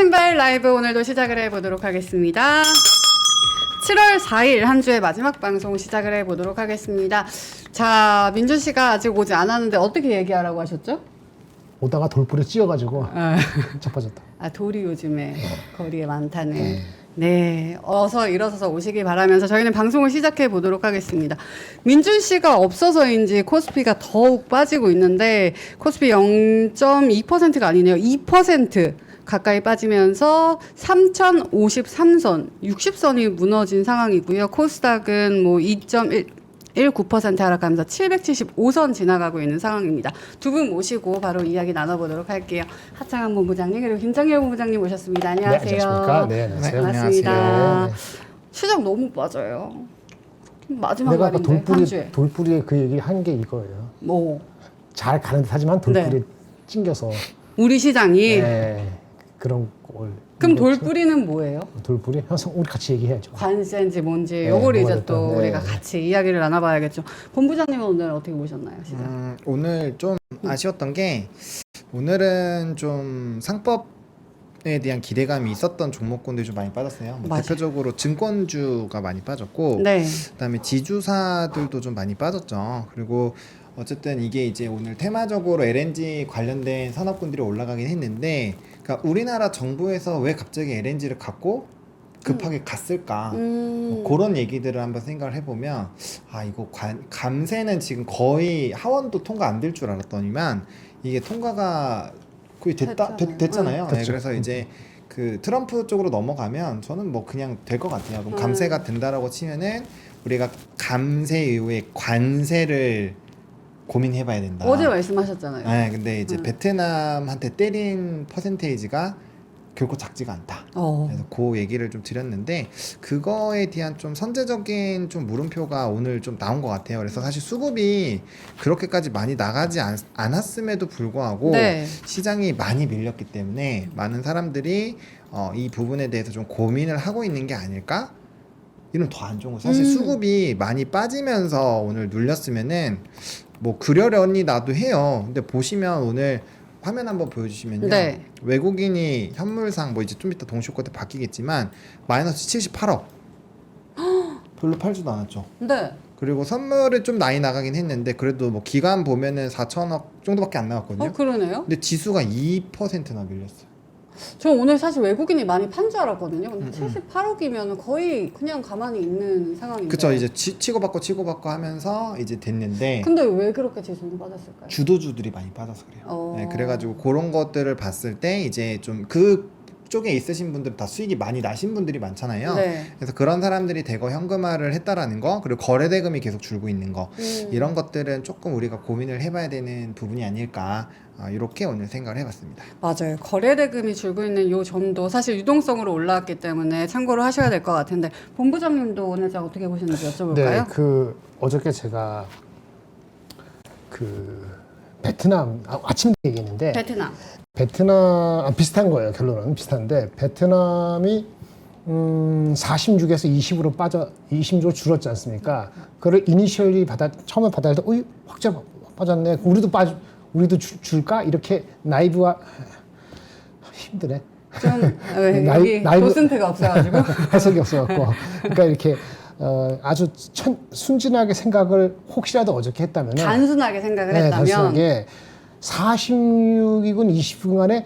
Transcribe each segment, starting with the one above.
생발 라이브 오늘도 시작을 해보도록 하겠습니다. 7월 4일 한 주의 마지막 방송 시작을 해보도록 하겠습니다. 자, 민준 씨가 아직 오지 않았는데 어떻게 얘기하라고 하셨죠? 오다가 돌불에 찧어가지고 자빠졌다. 아, 돌이 요즘에 거리에 많다는. 네, 어서 일어서서 오시기 바라면서 저희는 방송을 시작해 보도록 하겠습니다. 민준 씨가 없어서인지 코스피가 더욱 빠지고 있는데 코스피 0.2%가 아니네요. 2% 가까이 빠지면서 3053선, 60선이 무너진 상황이고요. 코스닥은 뭐 2.19% 하락하면서 775선 지나가고 있는 상황입니다. 두 분 모시고 바로 이야기 나눠보도록 할게요. 하창한 본부장님 그리고 김정일 본부장님 모셨습니다. 안녕하세요. 네, 안녕하십니까? 네, 안녕하세요. 반갑습니다. 안녕하세요. 네. 시장 너무 빠져요. 마지막 내가 아까 날인데 한 주에. 돌뿌리에 그 얘기 한 게 이거예요. 뭐 잘 가는 듯 하지만 돌뿌리에 네. 찡겨서 우리 시장이 그런 걸. 그럼 돌뿌리는 뭐예요? 돌뿌리? 항상 우리 같이 얘기해야죠. 관세인지 뭔지 네, 요걸 뭐가 이제 또 됐든, 우리가 네. 같이 이야기를 나눠봐야겠죠. 본부장님은 오늘 어떻게 보셨나요, 시장? 오늘 좀 아쉬웠던 게 오늘은 좀 상법에 대한 기대감이 있었던 종목군들이 좀 많이 빠졌어요. 뭐 맞아요. 대표적으로 증권주가 많이 빠졌고 네. 그다음에 지주사들도 좀 많이 빠졌죠. 그리고 어쨌든 이게 이제 오늘 테마적으로 LNG 관련된 산업군들이 올라가긴 했는데 그러니까 우리나라 정부에서 왜 갑자기 LNG를 갖고 급하게 갔을까 뭐 그런 얘기들을 한번 생각을 해보면 아 이거 감세는 지금 거의 하원도 통과 안 될 줄 알았더니만 이게 통과가 거의 됐잖아요. 네, 그래서 이제 그 트럼프 쪽으로 넘어가면 저는 뭐 그냥 될 것 같아요. 그럼 감세가 된다라고 치면은 우리가 감세 이후에 관세를 고민해봐야 된다. 어제 말씀하셨잖아요. 네, 근데 이제 베트남한테 때린 퍼센테이지가 결코 작지가 않다. 그래서 그 얘기를 좀 드렸는데 그거에 대한 좀 선제적인 좀 물음표가 오늘 좀 나온 것 같아요. 그래서 사실 수급이 그렇게까지 많이 나가지 않았음에도 불구하고 네. 시장이 많이 밀렸기 때문에 많은 사람들이 이 부분에 대해서 좀 고민을 하고 있는 게 아닐까? 이런 더 안 좋은 거. 사실 수급이 많이 빠지면서 오늘 눌렸으면은 뭐 그러려니 나도 해요. 근데 보시면 오늘 화면 한번 보여주시면요. 네. 외국인이 현물상 뭐 이제 좀 이따 동시효과 때 바뀌겠지만 마이너스 78억. 별로 팔지도 않았죠. 네. 그리고 선물을 좀 많이 나가긴 했는데 그래도 뭐 기간 보면은 4천억 정도밖에 안 나갔거든요. 그러네요. 근데 지수가 2%나 밀렸어요. 저 오늘 사실 외국인이 많이 판 줄 알았거든요. 근데 78억이면 거의 그냥 가만히 있는 상황인데. 그쵸. 이제 치고받고 하면서 이제 됐는데 근데 왜 그렇게 지수는 빠졌을까요? 주도주들이 많이 빠져서 그래요. 네, 그래가지고 그런 것들을 봤을 때 이제 좀 그쪽에 있으신 분들 다 수익이 많이 나신 분들이 많잖아요. 네. 그래서 그런 사람들이 대거 현금화를 했다라는 거, 그리고 거래대금이 계속 줄고 있는 거, 이런 것들은 조금 우리가 고민을 해봐야 되는 부분이 아닐까, 이렇게 오늘 생각을 해봤습니다. 맞아요. 거래대금이 줄고 있는 요 점도 사실 유동성으로 올라왔기 때문에 참고를 하셔야 될 것 같은데 본부장님도 오늘 자 어떻게 보셨는지 여쭤볼까요? 네, 그 어저께 제가 그 베트남 아침 얘기했는데 베트남 비슷한 거예요. 결론은 비슷한데 베트남이 46에서 20으로 20으로 줄었지 않습니까? 그걸 이니셜리 처음에 받아들 때 확 빠졌네. 우리도 줄까? 이렇게 나이브와 힘드네. 좀 여기 도슨트가 없어가지고 해석이 없어갖고 그러니까 이렇게 아주 순진하게 생각을 혹시라도 어저께 했다면 단순하게 생각을 했다면 단순하게 46이군 20분 간에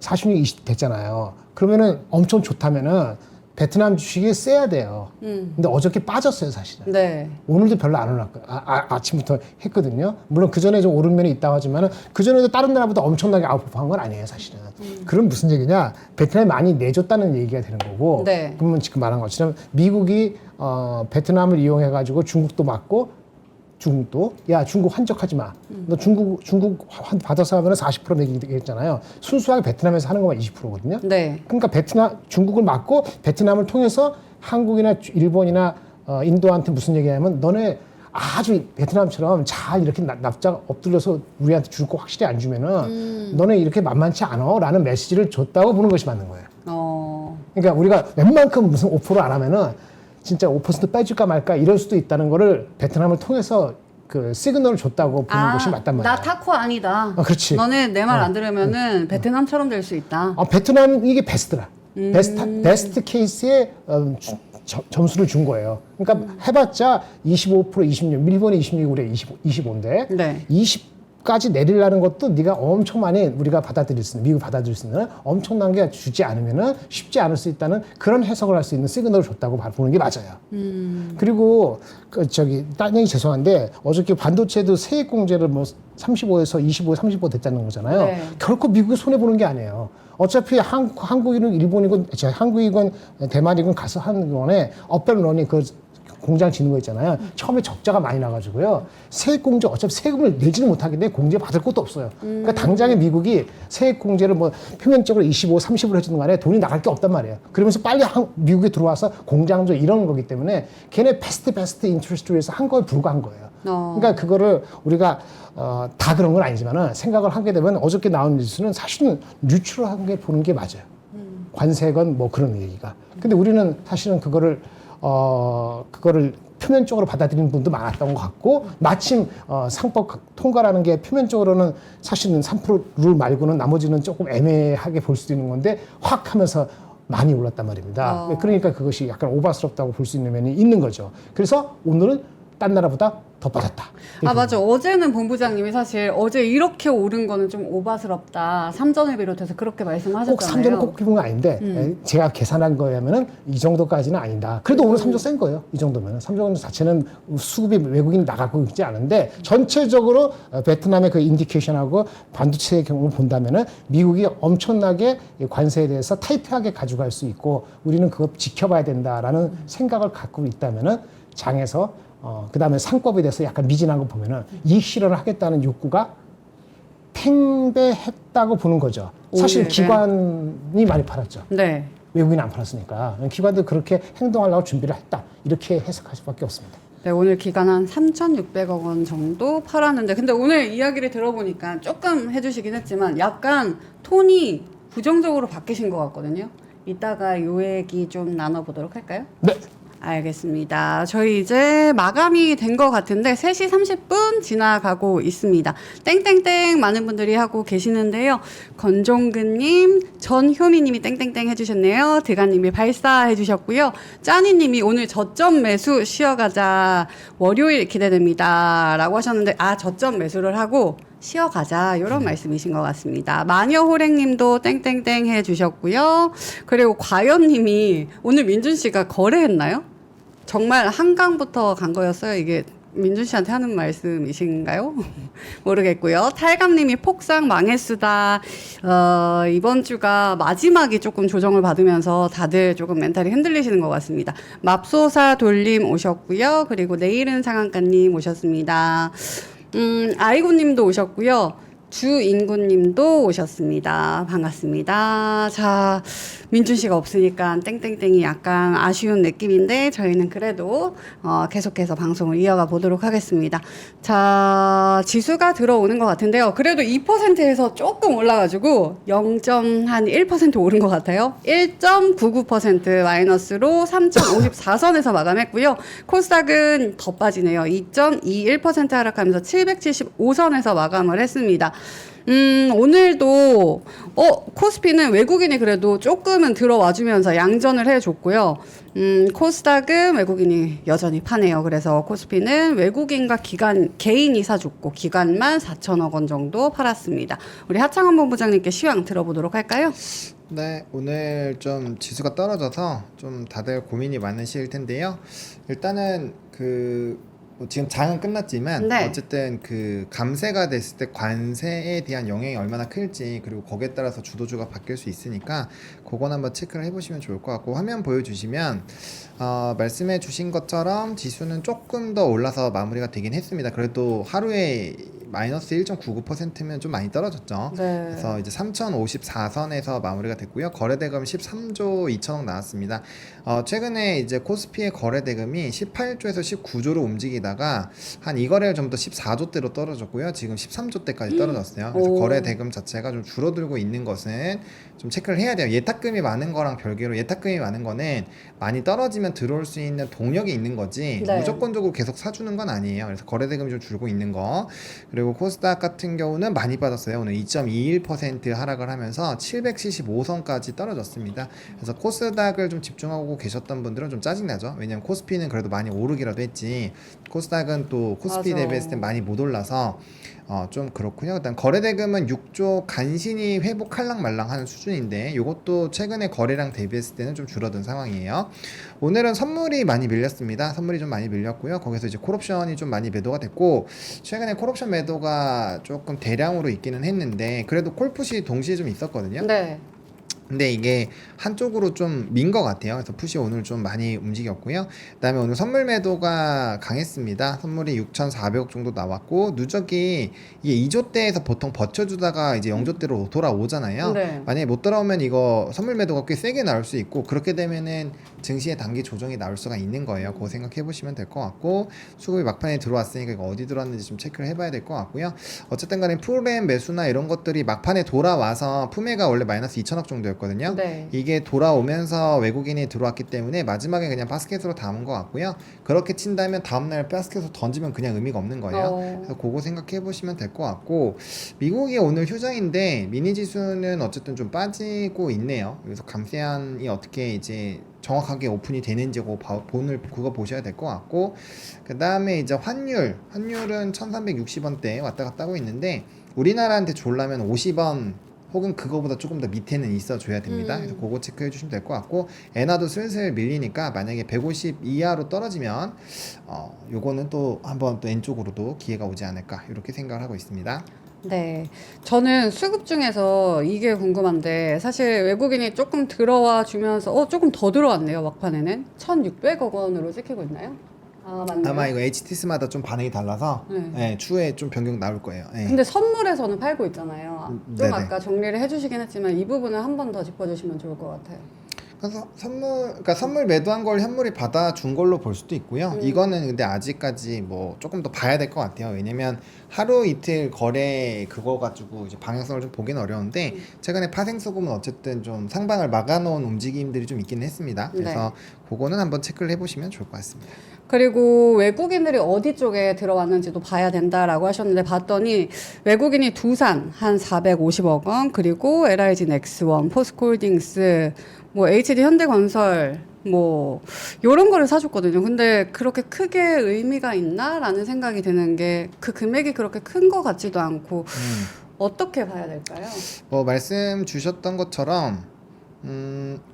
46, 20 됐잖아요. 그러면은 엄청 좋다면은 베트남 주식이 세야 돼요. 근데 어저께 빠졌어요, 사실은. 네. 오늘도 별로 안 올랐고 아침부터 했거든요. 물론 그 전에 좀 오른 면이 있다고 하지만은 그 전에도 다른 나라보다 엄청나게 아웃퍼한 건 아니에요, 사실은. 그럼 무슨 얘기냐? 베트남이 많이 내줬다는 얘기가 되는 거고. 네. 그러면 지금 말한 것처럼 미국이 베트남을 이용해 가지고 중국도 맞고. 중국도 중국 환적하지 마. 너 중국 받아서 하면 40% 매기겠잖아요. 순수하게 베트남에서 하는 것만 20%거든요. 네. 그러니까 중국을 막고 베트남을 통해서 한국이나 일본이나 인도한테 무슨 얘기냐면 너네 아주 베트남처럼 잘 이렇게 납작 엎드려서 우리한테 줄 거 확실히 안 주면은 너네 이렇게 만만치 않아라는 메시지를 줬다고 보는 것이 맞는 거예요. 그러니까 우리가 웬만큼 무슨 5% 안 하면은 진짜 5% 빼줄까 말까 이럴 수도 있다는 거를 베트남을 통해서 그 시그널을 줬다고 보는 것이 맞단 말이야. 나 타코 아니다. 그렇지. 너네 내 말 안 들으면은 베트남처럼 될 수 있다. 베트남은 이게 베스트라. 베스트 케이스에 점수를 준 거예요. 그러니까 해봤자 25%, 26, 일본이 26, 우리 25인데 네. 20까지 내리려는 것도 네가 엄청 많이 우리가 받아들일 수 있는, 미국 받아들일 수 있는 엄청난 게 주지 않으면은 쉽지 않을 수 있다는 그런 해석을 할 수 있는 시그널을 줬다고 보는 게 맞아요. 그리고 딴 얘기 죄송한데 어저께 반도체도 세액 공제를 뭐 35에서 25, 35 됐다는 거잖아요. 네. 결코 미국이 손해 보는 게 아니에요. 어차피 한국이건 일본이건 한국이건 대만이건 가서 하는 거에 업앤런이 그 공장 짓는 거 있잖아요. 처음에 적자가 많이 나가지고요. 세액 공제 어차피 세금을 내지는 못하기 때문에 공제 받을 것도 없어요. 그러니까 당장에 미국이 세액 공제를 뭐 표면적으로 25, 30으로 해주는 간에 돈이 나갈 게 없단 말이에요. 그러면서 빨리 미국에 들어와서 공장도 이런 거기 때문에 걔네 베스트 인트레스트 위해서 한 거에 불과한 거예요. 그러니까 그거를 우리가 다 그런 건 아니지만은 생각을 하게 되면 어저께 나온 뉴스는 사실은 뉴트럴하게 보는 게 맞아요. 관세건 뭐 그런 얘기가. 근데 우리는 사실은 그거를 표면적으로 받아들이는 분도 많았던 것 같고 마침 상법 통과라는 게 표면적으로는 사실은 3%룰 말고는 나머지는 조금 애매하게 볼 수도 있는 건데 확 하면서 많이 올랐단 말입니다. 그러니까 그것이 약간 오바스럽다고 볼 수 있는 면이 있는 거죠. 그래서 오늘은 딴 나라보다 더 빠졌다. 아 맞아. 어제는 본부장님이 사실 어제 이렇게 오른 거는 좀 오바스럽다. 삼전을 비롯해서 그렇게 말씀하셨잖아요. 꼭 3전을 꼭 해본 건 아닌데 제가 계산한 거라면은 이 정도까지는 아니다. 그래도 오늘 3전 센 거예요. 이 정도면 3전 자체는 수급이 외국인 나가고 있지 않은데 전체적으로 베트남의 그 인디케이션하고 반도체의 경우를 본다면은 미국이 엄청나게 관세에 대해서 타이트하게 가져갈 수 있고 우리는 그거 지켜봐야 된다라는 생각을 갖고 있다면은 장에서 그 다음에 상법에 대해서 약간 미진한 거 보면은 이익 실현을 하겠다는 욕구가 팽배했다고 보는 거죠. 사실 오히려. 기관이 많이 팔았죠. 네. 외국인이 안 팔았으니까. 기관도 그렇게 행동하려고 준비를 했다. 이렇게 해석할 수밖에 없습니다. 네, 오늘 기간 한 3,600억 원 정도 팔았는데 근데 오늘 이야기를 들어보니까 조금 해주시긴 했지만 약간 톤이 부정적으로 바뀌신 것 같거든요. 이따가 요 얘기 좀 나눠보도록 할까요? 네. 알겠습니다. 저희 이제 마감이 된 것 같은데 3시 30분 지나가고 있습니다. 땡땡땡 많은 분들이 하고 계시는데요. 건종근님, 전효미님이 땡땡땡 해주셨네요. 드가님이 발사해주셨고요. 짜니님이 오늘 저점 매수 쉬어가자. 월요일 기대됩니다. 라고 하셨는데 저점 매수를 하고 쉬어가자 이런 말씀이신 것 같습니다. 마녀호랭님도 땡땡땡 해주셨고요. 그리고 과연님이 오늘 민준 씨가 거래했나요? 정말 한강부터 간 거였어요. 이게 민준 씨한테 하는 말씀이신가요? 모르겠고요. 탈감님이 폭삭 망했수다. 이번 주가 마지막이 조금 조정을 받으면서 다들 조금 멘탈이 흔들리시는 것 같습니다. 맙소사 돌림 오셨고요. 그리고 내일은 상한가님 오셨습니다. 아이고님도 오셨고요. 주인구님도 오셨습니다. 반갑습니다. 자, 민준 씨가 없으니까 땡땡땡이 약간 아쉬운 느낌인데 저희는 그래도 계속해서 방송을 이어가 보도록 하겠습니다. 자, 지수가 들어오는 것 같은데요. 그래도 2%에서 조금 올라가지고 0.1% 오른 것 같아요. 1.99% 마이너스로 3.54선에서 마감했고요. 코스닥은 더 빠지네요. 2.21% 하락하면서 775선에서 마감을 했습니다. 오늘도 코스피는 외국인이 그래도 조금은 들어와주면서 양전을 해줬고요. 코스닥은 외국인이 여전히 파네요. 그래서 코스피는 외국인과 개인이 사줬고 기관만 4천억 원 정도 팔았습니다. 우리 하창원 본부장님께 시황 들어보도록 할까요? 네, 오늘 좀 지수가 떨어져서 좀 다들 고민이 많으실 텐데요. 일단은 뭐 지금 장은 끝났지만 네. 어쨌든 그 감세가 됐을 때 관세에 대한 영향이 얼마나 클지 그리고 거기에 따라서 주도주가 바뀔 수 있으니까 그건 한번 체크를 해보시면 좋을 것 같고 화면 보여주시면 말씀해 주신 것처럼 지수는 조금 더 올라서 마무리가 되긴 했습니다. 그래도 하루에 마이너스 1.99%면 좀 많이 떨어졌죠. 네. 그래서 이제 3,054선에서 마무리가 됐고요. 거래대금 13조 2천억 나왔습니다. 최근에 이제 코스피의 거래대금이 18조에서 19조로 움직이다가 한 이 거래일 전부터 14조대로 떨어졌고요. 지금 13조대까지 떨어졌어요. 그래서 오. 거래대금 자체가 좀 줄어들고 있는 것은 좀 체크를 해야 돼요. 예탁금이 많은 거랑 별개로 예탁금이 많은 거는 많이 떨어지면 들어올 수 있는 동력이 있는 거지 네. 무조건적으로 계속 사주는 건 아니에요. 그래서 거래대금이 좀 줄고 있는 거. 그리고 코스닥 같은 경우는 많이 빠졌어요. 오늘 2.21% 하락을 하면서 775선까지 떨어졌습니다. 그래서 코스닥을 좀 집중하고 계셨던 분들은 좀 짜증나죠. 왜냐면 코스피는 그래도 많이 오르기라도 했지 코스닥은 또 코스피 맞아. 대비했을 때 많이 못 올라서 좀 그렇군요. 일단 거래대금은 6조 간신히 회복할랑 말랑 하는 수준인데 이것도 최근에 거래량 대비했을 때는 좀 줄어든 상황이에요. 오늘은 선물이 많이 밀렸습니다. 선물이 좀 많이 밀렸고요. 거기서 이제 콜옵션이 좀 많이 매도가 됐고 최근에 콜옵션 매도가 조금 대량으로 있기는 했는데 그래도 콜풋이 동시에 좀 있었거든요. 네. 근데 이게 한쪽으로 좀 민 것 같아요. 그래서 풋이 오늘 좀 많이 움직였고요. 그다음에 오늘 선물 매도가 강했습니다. 선물이 6,400억 정도 나왔고 누적이 이게 2조대에서 보통 버텨주다가 이제 0조대로 돌아오잖아요. 네. 만약에 못 돌아오면 이거 선물 매도가 꽤 세게 나올 수 있고 그렇게 되면은 증시의 단기 조정이 나올 수가 있는 거예요. 그거 생각해 보시면 될 것 같고 수급이 막판에 들어왔으니까 이거 어디 들어왔는지 좀 체크를 해봐야 될 것 같고요. 어쨌든 간에 풀엠 매수나 이런 것들이 막판에 돌아와서 품매가 원래 마이너스 2천억 정도였거든요. 네. 이게 돌아오면서 외국인이 들어왔기 때문에 마지막에 그냥 바스켓으로 담은 것 같고요. 그렇게 친다면 다음날 바스켓으로 던지면 그냥 의미가 없는 거예요. 그래서 그거 생각해 보시면 될 것 같고 미국이 오늘 휴장인데 미니 지수는 어쨌든 좀 빠지고 있네요. 그래서 감세안이 어떻게 이제 정확하게 오픈이 되는지 그거 보셔야 될 것 같고 그 다음에 이제 환율은 1360원대 왔다 갔다 하고 있는데 우리나라한테 졸라면 50원 혹은 그거보다 조금 더 밑에는 있어줘야 됩니다. 그래서 그거 체크해 주시면 될 것 같고 엔화도 슬슬 밀리니까 만약에 150 이하로 떨어지면 요거는 또 한번 또 N쪽으로도 기회가 오지 않을까 이렇게 생각을 하고 있습니다. 네. 저는 수급 중에서 이게 궁금한데 사실 외국인이 조금 들어와 주면서 조금 더 들어왔네요. 막판에는 1,600억 원으로 찍히고 있나요? 아, 맞네요. 아마 이거 HTS마다 좀 반응이 달라서 네. 추후에 좀 변경 나올 거예요. 네. 근데 선물에서는 팔고 있잖아요. 좀 네네. 아까 정리를 해주시긴 했지만 이 부분을 한 번 더 짚어주시면 좋을 것 같아요. 그래서 선물 매도한 걸 현물이 받아준 걸로 볼 수도 있고요. 이거는 근데 아직까지 뭐 조금 더 봐야 될 것 같아요. 왜냐면 하루 이틀 거래 그거 가지고 이제 방향성을 좀 보기는 어려운데 최근에 파생소금은 어쨌든 좀 상방을 막아놓은 움직임들이 좀 있기는 했습니다. 그래서 그거는 한번 체크를 해보시면 좋을 것 같습니다. 그리고 외국인들이 어디 쪽에 들어왔는지도 봐야 된다라고 하셨는데 봤더니 외국인이 두산 한 450억 원, 그리고 LIG 넥스원, 포스코홀딩스, 뭐 HD 현대건설 뭐 요런 거를 사줬거든요. 근데 그렇게 크게 의미가 있나라는 생각이 드는 게 그 금액이 그렇게 큰 거 같지도 않고 어떻게 봐야 될까요? 뭐 말씀 주셨던 것처럼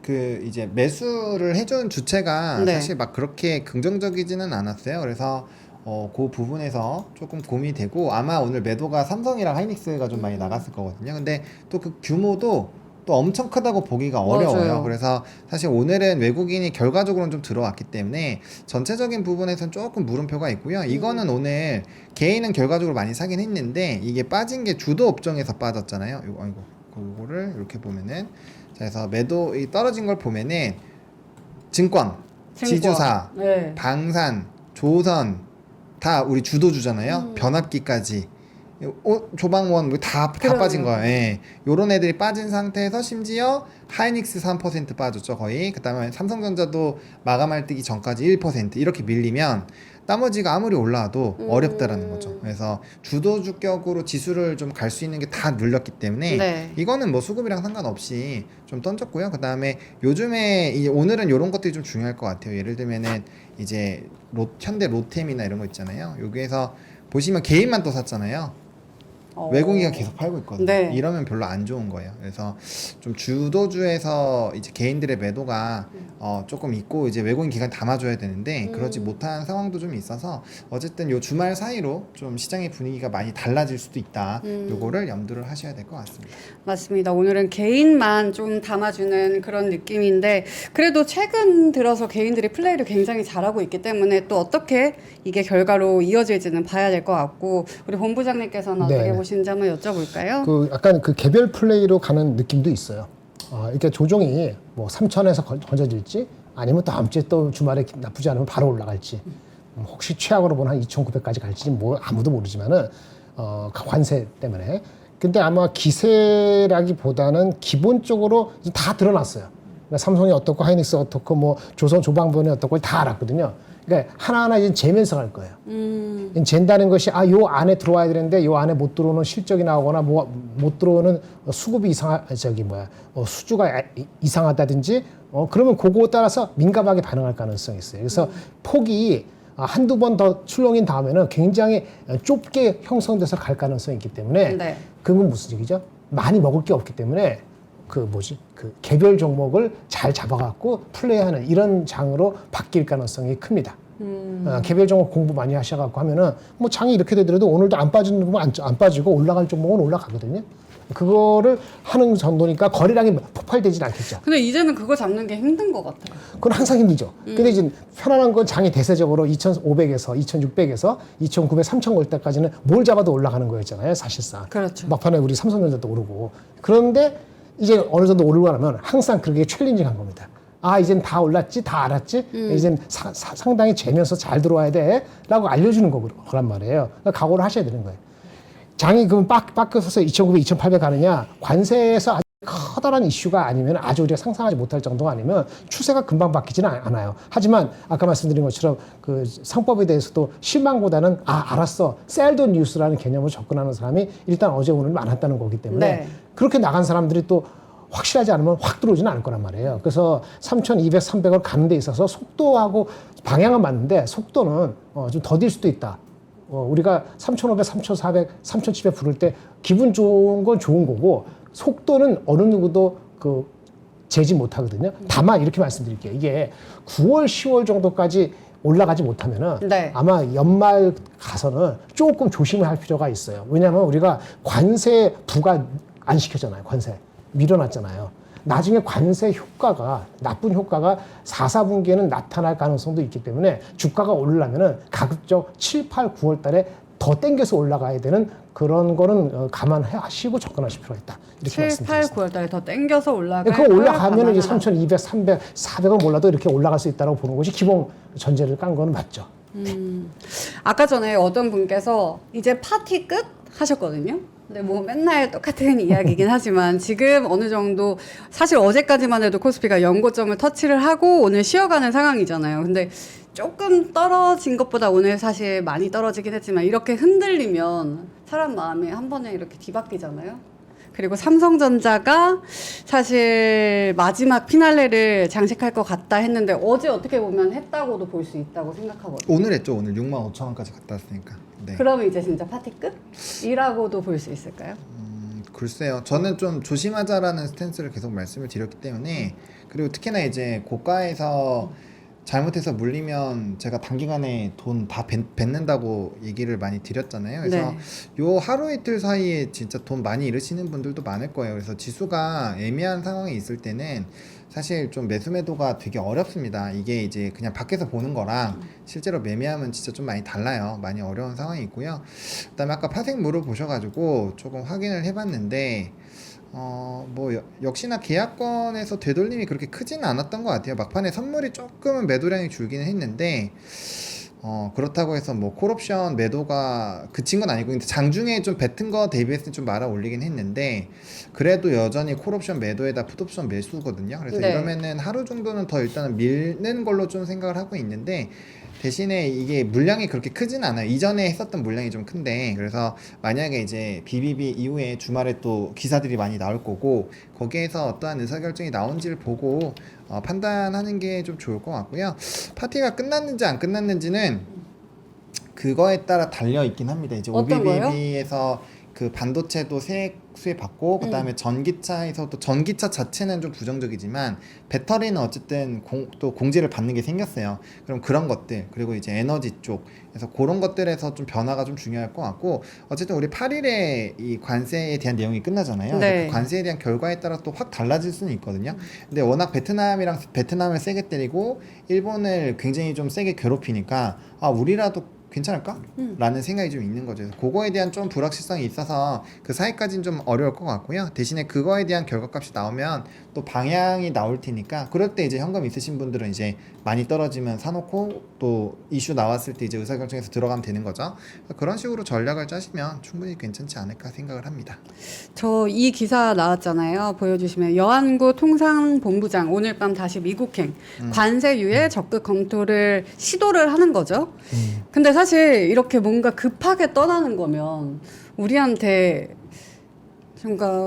그 이제 매수를 해준 주체가 네. 사실 막 그렇게 긍정적이지는 않았어요. 그래서 그 부분에서 조금 고민이 되고 아마 오늘 매도가 삼성이랑 하이닉스가 좀 많이 나갔을 거거든요. 근데 또 그 규모도 또 엄청 크다고 보기가 어려워요. 맞아요. 그래서 사실 오늘은 외국인이 결과적으로는 좀 들어왔기 때문에 전체적인 부분에서는 조금 물음표가 있고요. 이거는 오늘 개인은 결과적으로 많이 사긴 했는데 이게 빠진 게 주도 업종에서 빠졌잖아요. 그거를 이렇게 보면은 자, 그래서 매도 이 떨어진 걸 보면은 증권, 지주사, 네. 방산, 조선 다 우리 주도주잖아요. 변압기까지. 조방원 뭐 다 빠진 거예요. 예. 요런 애들이 빠진 상태에서 심지어 하이닉스 3% 빠졌죠 거의. 그다음에 삼성전자도 마감할 뜨기 전까지 1% 이렇게 밀리면 나머지가 아무리 올라와도 어렵다라는 거죠. 그래서 주도주격으로 지수를 좀 갈 수 있는 게 다 눌렸기 때문에 네. 이거는 뭐 수급이랑 상관없이 좀 던졌고요. 그다음에 요즘에 오늘은 요런 것들이 좀 중요할 것 같아요. 예를 들면은 이제 현대 로템이나 이런 거 있잖아요. 여기에서 보시면 개인만 또 샀잖아요. 외국인이 계속 팔고 있거든요. 네. 이러면 별로 안 좋은 거예요. 그래서 좀 주도주에서 이제 개인들의 매도가 조금 있고 이제 외국인 기관 담아줘야 되는데 그러지 못한 상황도 좀 있어서 어쨌든 요 주말 사이로 좀 시장의 분위기가 많이 달라질 수도 있다. 요거를 염두를 하셔야 될 것 같습니다. 맞습니다. 오늘은 개인만 좀 담아주는 그런 느낌인데 그래도 최근 들어서 개인들이 플레이를 굉장히 잘하고 있기 때문에 또 어떻게 이게 결과로 이어질지는 봐야 될 것 같고 우리 본부장님께서는 어떻게 네. 보시는지 한번 여쭤볼까요? 그 약간 그 개별 플레이로 가는 느낌도 있어요. 이렇게 조종이 뭐 3천에서 건져질지 아니면 다음 주에 또 주말에 나쁘지 않으면 바로 올라갈지 혹시 최악으로 보면 한 2,900까지 갈지 뭐 아무도 모르지만은 관세 때문에. 근데 아마 기세라기보다는 기본적으로 다 드러났어요. 그러니까 삼성이 어떻고 하이닉스 어떻고 뭐 조선 조방변이 어떻고 다 알았거든요. 그러니까 하나하나 이제 재면서 갈 거예요. 잰다는 것이 요 안에 들어와야 되는데 요 안에 못 들어오는 실적이 나오거나 뭐 못 들어오는 수급이 수주가 이상하다든지 그러면 그거에 따라서 민감하게 반응할 가능성이 있어요. 그래서 폭이 한두 번 더 출렁인 다음에는 굉장히 좁게 형성돼서 갈 가능성이 있기 때문에 네. 그건 무슨 얘기죠? 많이 먹을 게 없기 때문에 그 개별 종목을 잘 잡아갖고 플레이하는 이런 장으로 바뀔 가능성이 큽니다. 개별 종목 공부 많이 하셔갖고 하면은 뭐 장이 이렇게 되더라도 오늘도 안 빠지는 종목은 안 빠지고 올라갈 종목은 올라가거든요. 그거를 하는 정도니까 거래량이 폭발되진 않겠죠. 근데 이제는 그거 잡는 게 힘든 것 같아요. 그건 항상 힘들죠. 근데 이제 편안한 건 장이 대세적으로 2,500에서 2,600에서 2,900, 3,000 걸 때까지는 뭘 잡아도 올라가는 거였잖아요, 사실상. 그렇죠. 막판에 우리 삼성전자도 오르고. 그런데 이제 어느 정도 오르고 나면 항상 그렇게 챌린징한 겁니다. 이젠 다 올랐지, 다 알았지, 이젠 상당히 재면서 잘 들어와야 돼, 라고 알려주는 거란 말이에요. 그러니까 각오를 하셔야 되는 거예요. 장이 그럼 빡겨서 2,900, 2,800 가느냐, 관세에서 아주 커다란 이슈가 아니면 아주 우리가 상상하지 못할 정도가 아니면 추세가 금방 바뀌지는 않아요. 하지만 아까 말씀드린 것처럼 그 상법에 대해서도 실망보다는 알았어, 셀도 뉴스라는 개념으로 접근하는 사람이 일단 어제 오늘 많았다는 거기 때문에 네. 그렇게 나간 사람들이 또 확실하지 않으면 확 들어오지는 않을 거란 말이에요. 그래서 3,200, 300을 가는 데 있어서 속도하고 방향은 맞는데 속도는 좀 더딜 수도 있다. 우리가 3,500, 3,400, 3,700 부를 때 기분 좋은 건 좋은 거고 속도는 어느 누구도 재지 못하거든요. 다만 이렇게 말씀드릴게요. 이게 9월, 10월 정도까지 올라가지 못하면은 네. 아마 연말 가서는 조금 조심을 할 필요가 있어요. 왜냐하면 우리가 관세 부과 안 시켰잖아요. 관세 밀어놨잖아요. 나중에 관세 효과가 나쁜 효과가 4, 4분기에는 나타날 가능성도 있기 때문에 주가가 오르려면은 가급적 7, 8, 9월 달에 더 땡겨서 올라가야 되는 그런 거는 감안하시고 접근하실 필요가 있다. 이렇게 7, 8, 말씀드리겠습니다. 9월 달에 더 땡겨서 올라갈 그거 올라가면 이제 감안하라. 3,200, 300, 400은 몰라도 이렇게 올라갈 수 있다고 보는 것이 기본 전제를 깐 거는 맞죠. 아까 전에 어떤 분께서 이제 파티 끝 하셨거든요. 근데 뭐 맨날 똑같은 이야기긴 하지만 지금 어느 정도 사실 어제까지만 해도 코스피가 연고점을 터치를 하고 오늘 쉬어가는 상황이잖아요. 근데 조금 떨어진 것보다 오늘 사실 많이 떨어지긴 했지만 이렇게 흔들리면 사람 마음이 한 번에 이렇게 뒤바뀌잖아요. 그리고 삼성전자가 사실 마지막 피날레를 장식할 것 같다 했는데 어제 어떻게 보면 했다고도 볼 수 있다고 생각하거든요. 오늘 했죠. 오늘 65,000원까지 갔다 왔으니까. 네. 그러면 이제 진짜 파티 끝이라고도 볼 수 있을까요? 글쎄요. 저는 좀 조심하자라는 스탠스를 계속 말씀을 드렸기 때문에 그리고 특히나 이제 고가에서 잘못해서 물리면 제가 단기간에 돈 다 뱉는다고 얘기를 많이 드렸잖아요. 그래서 네. 요 하루 이틀 사이에 진짜 돈 많이 잃으시는 분들도 많을 거예요. 그래서 지수가 애매한 상황에 있을 때는 사실 좀 매수 매도가 되게 어렵습니다. 이게 이제 그냥 밖에서 보는 거랑 실제로 매매하면 진짜 좀 많이 달라요. 많이 어려운 상황이 있고요. 그다음에 아까 파생 물어보셔가지고 조금 확인을 해봤는데 뭐 역시나 계약권에서 되돌림이 그렇게 크지는 않았던 것 같아요. 막판에 선물이 조금은 매도량이 줄기는 했는데 그렇다고 해서 뭐 콜옵션 매도가 그친 건 아니고 근데 장중에 좀 뱉은 거 대비해서 좀 말아 올리긴 했는데 그래도 여전히 콜옵션 매도에다 풋옵션 매수거든요. 그래서 네. 이러면은 하루 정도는 더 일단은 밀는 걸로 좀 생각을 하고 있는데 대신에 이게 물량이 그렇게 크진 않아요. 이전에 했었던 물량이 좀 큰데 그래서 만약에 이제 BBB 이후에 주말에 또 기사들이 많이 나올 거고 거기에서 어떠한 의사결정이 나온지를 보고 판단하는 게 좀 좋을 것 같고요. 파티가 끝났는지 안 끝났는지는 그거에 따라 달려 있긴 합니다. 이제 어떤 거요? OBBB에서 그 반도체도 세액 수입 받고 그다음에 전기차에서도 전기차 자체는 좀 부정적이지만 배터리는 어쨌든 또 공제를 받는 게 생겼어요. 그럼 그런 것들 그리고 이제 에너지 쪽 그래서 그런 것들에서 좀 변화가 좀 중요할 것 같고 어쨌든 우리 8일에 이 관세에 대한 내용이 끝나잖아요. 네. 그 관세에 대한 결과에 따라 또 확 달라질 수는 있거든요. 근데 워낙 베트남을 세게 때리고 일본을 굉장히 좀 세게 괴롭히니까 아 우리라도 괜찮을까? 라는 생각이 좀 있는 거죠. 그래서 그거에 대한 좀 불확실성이 있어서 그 사이까지는 좀 어려울 것 같고요. 대신에 그거에 대한 결과값이 나오면 또 방향이 나올 테니까 그럴 때 이제 현금 있으신 분들은 이제 많이 떨어지면 사놓고 또 이슈 나왔을 때 이제 의사결정에서 들어가면 되는 거죠. 그런 식으로 전략을 짜시면 충분히 괜찮지 않을까 생각을 합니다. 저 이 기사 나왔잖아요. 보여주시면 여안구 통상본부장 오늘 밤 다시 미국행 관세 유예 적극 검토를 시도를 하는 거죠. 근데 사실 이렇게 뭔가 급하게 떠나는 거면 우리한테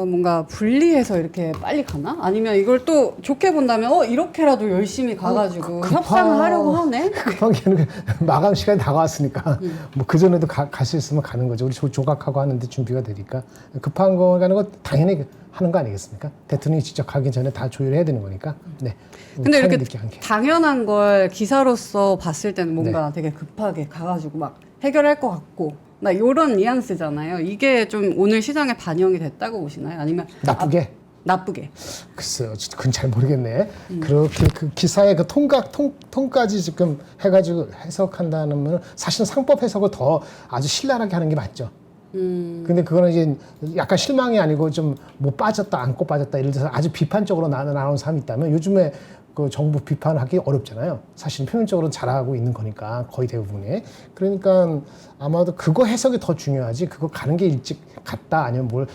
뭔가 분리해서 이렇게 빨리 가나? 아니면 이걸 또 좋게 본다면 이렇게라도 열심히 가가지고 협상을 하려고 하네? 급한 게 아니라 마감 시간이 다가왔으니까 뭐 그 전에도 갈 수 있으면 가는 거죠. 우리 조각하고 하는데 준비가 되니까 급한 거 가는 거 당연히 하는 거 아니겠습니까? 대통령이 직접 가기 전에 다 조율해야 되는 거니까. 네. 근데 이렇게 늦게 한 게. 당연한 걸 기사로서 봤을 때는 뭔가 되게 급하게 가가지고 막 해결할 것 같고 막 이런 뉘앙스잖아요. 이게 좀 오늘 시장에 반영이 됐다고 보시나요? 아니면 나쁘게? 나쁘게? 글쎄요, 그건 잘 모르겠네. 그렇게 그 기사의 그 통까지 지금 해가지고 해석한다는 사실 상법 해석을 더 아주 신랄하게 하는 게 맞죠. 근데 그거는 이제 약간 실망이 아니고 좀 뭐 빠졌다, 안고 빠졌다, 예를 들어서 아주 비판적으로 나오는 사람이 있다면 요즘에 그 정부 비판하기 어렵잖아요. 사실 표면적으로 잘하고 있는 거니까 거의 대부분이. 그러니까 아마도 그거 해석이 더 중요하지. 그거 가는 게 일찍 갔다 아니면 뭘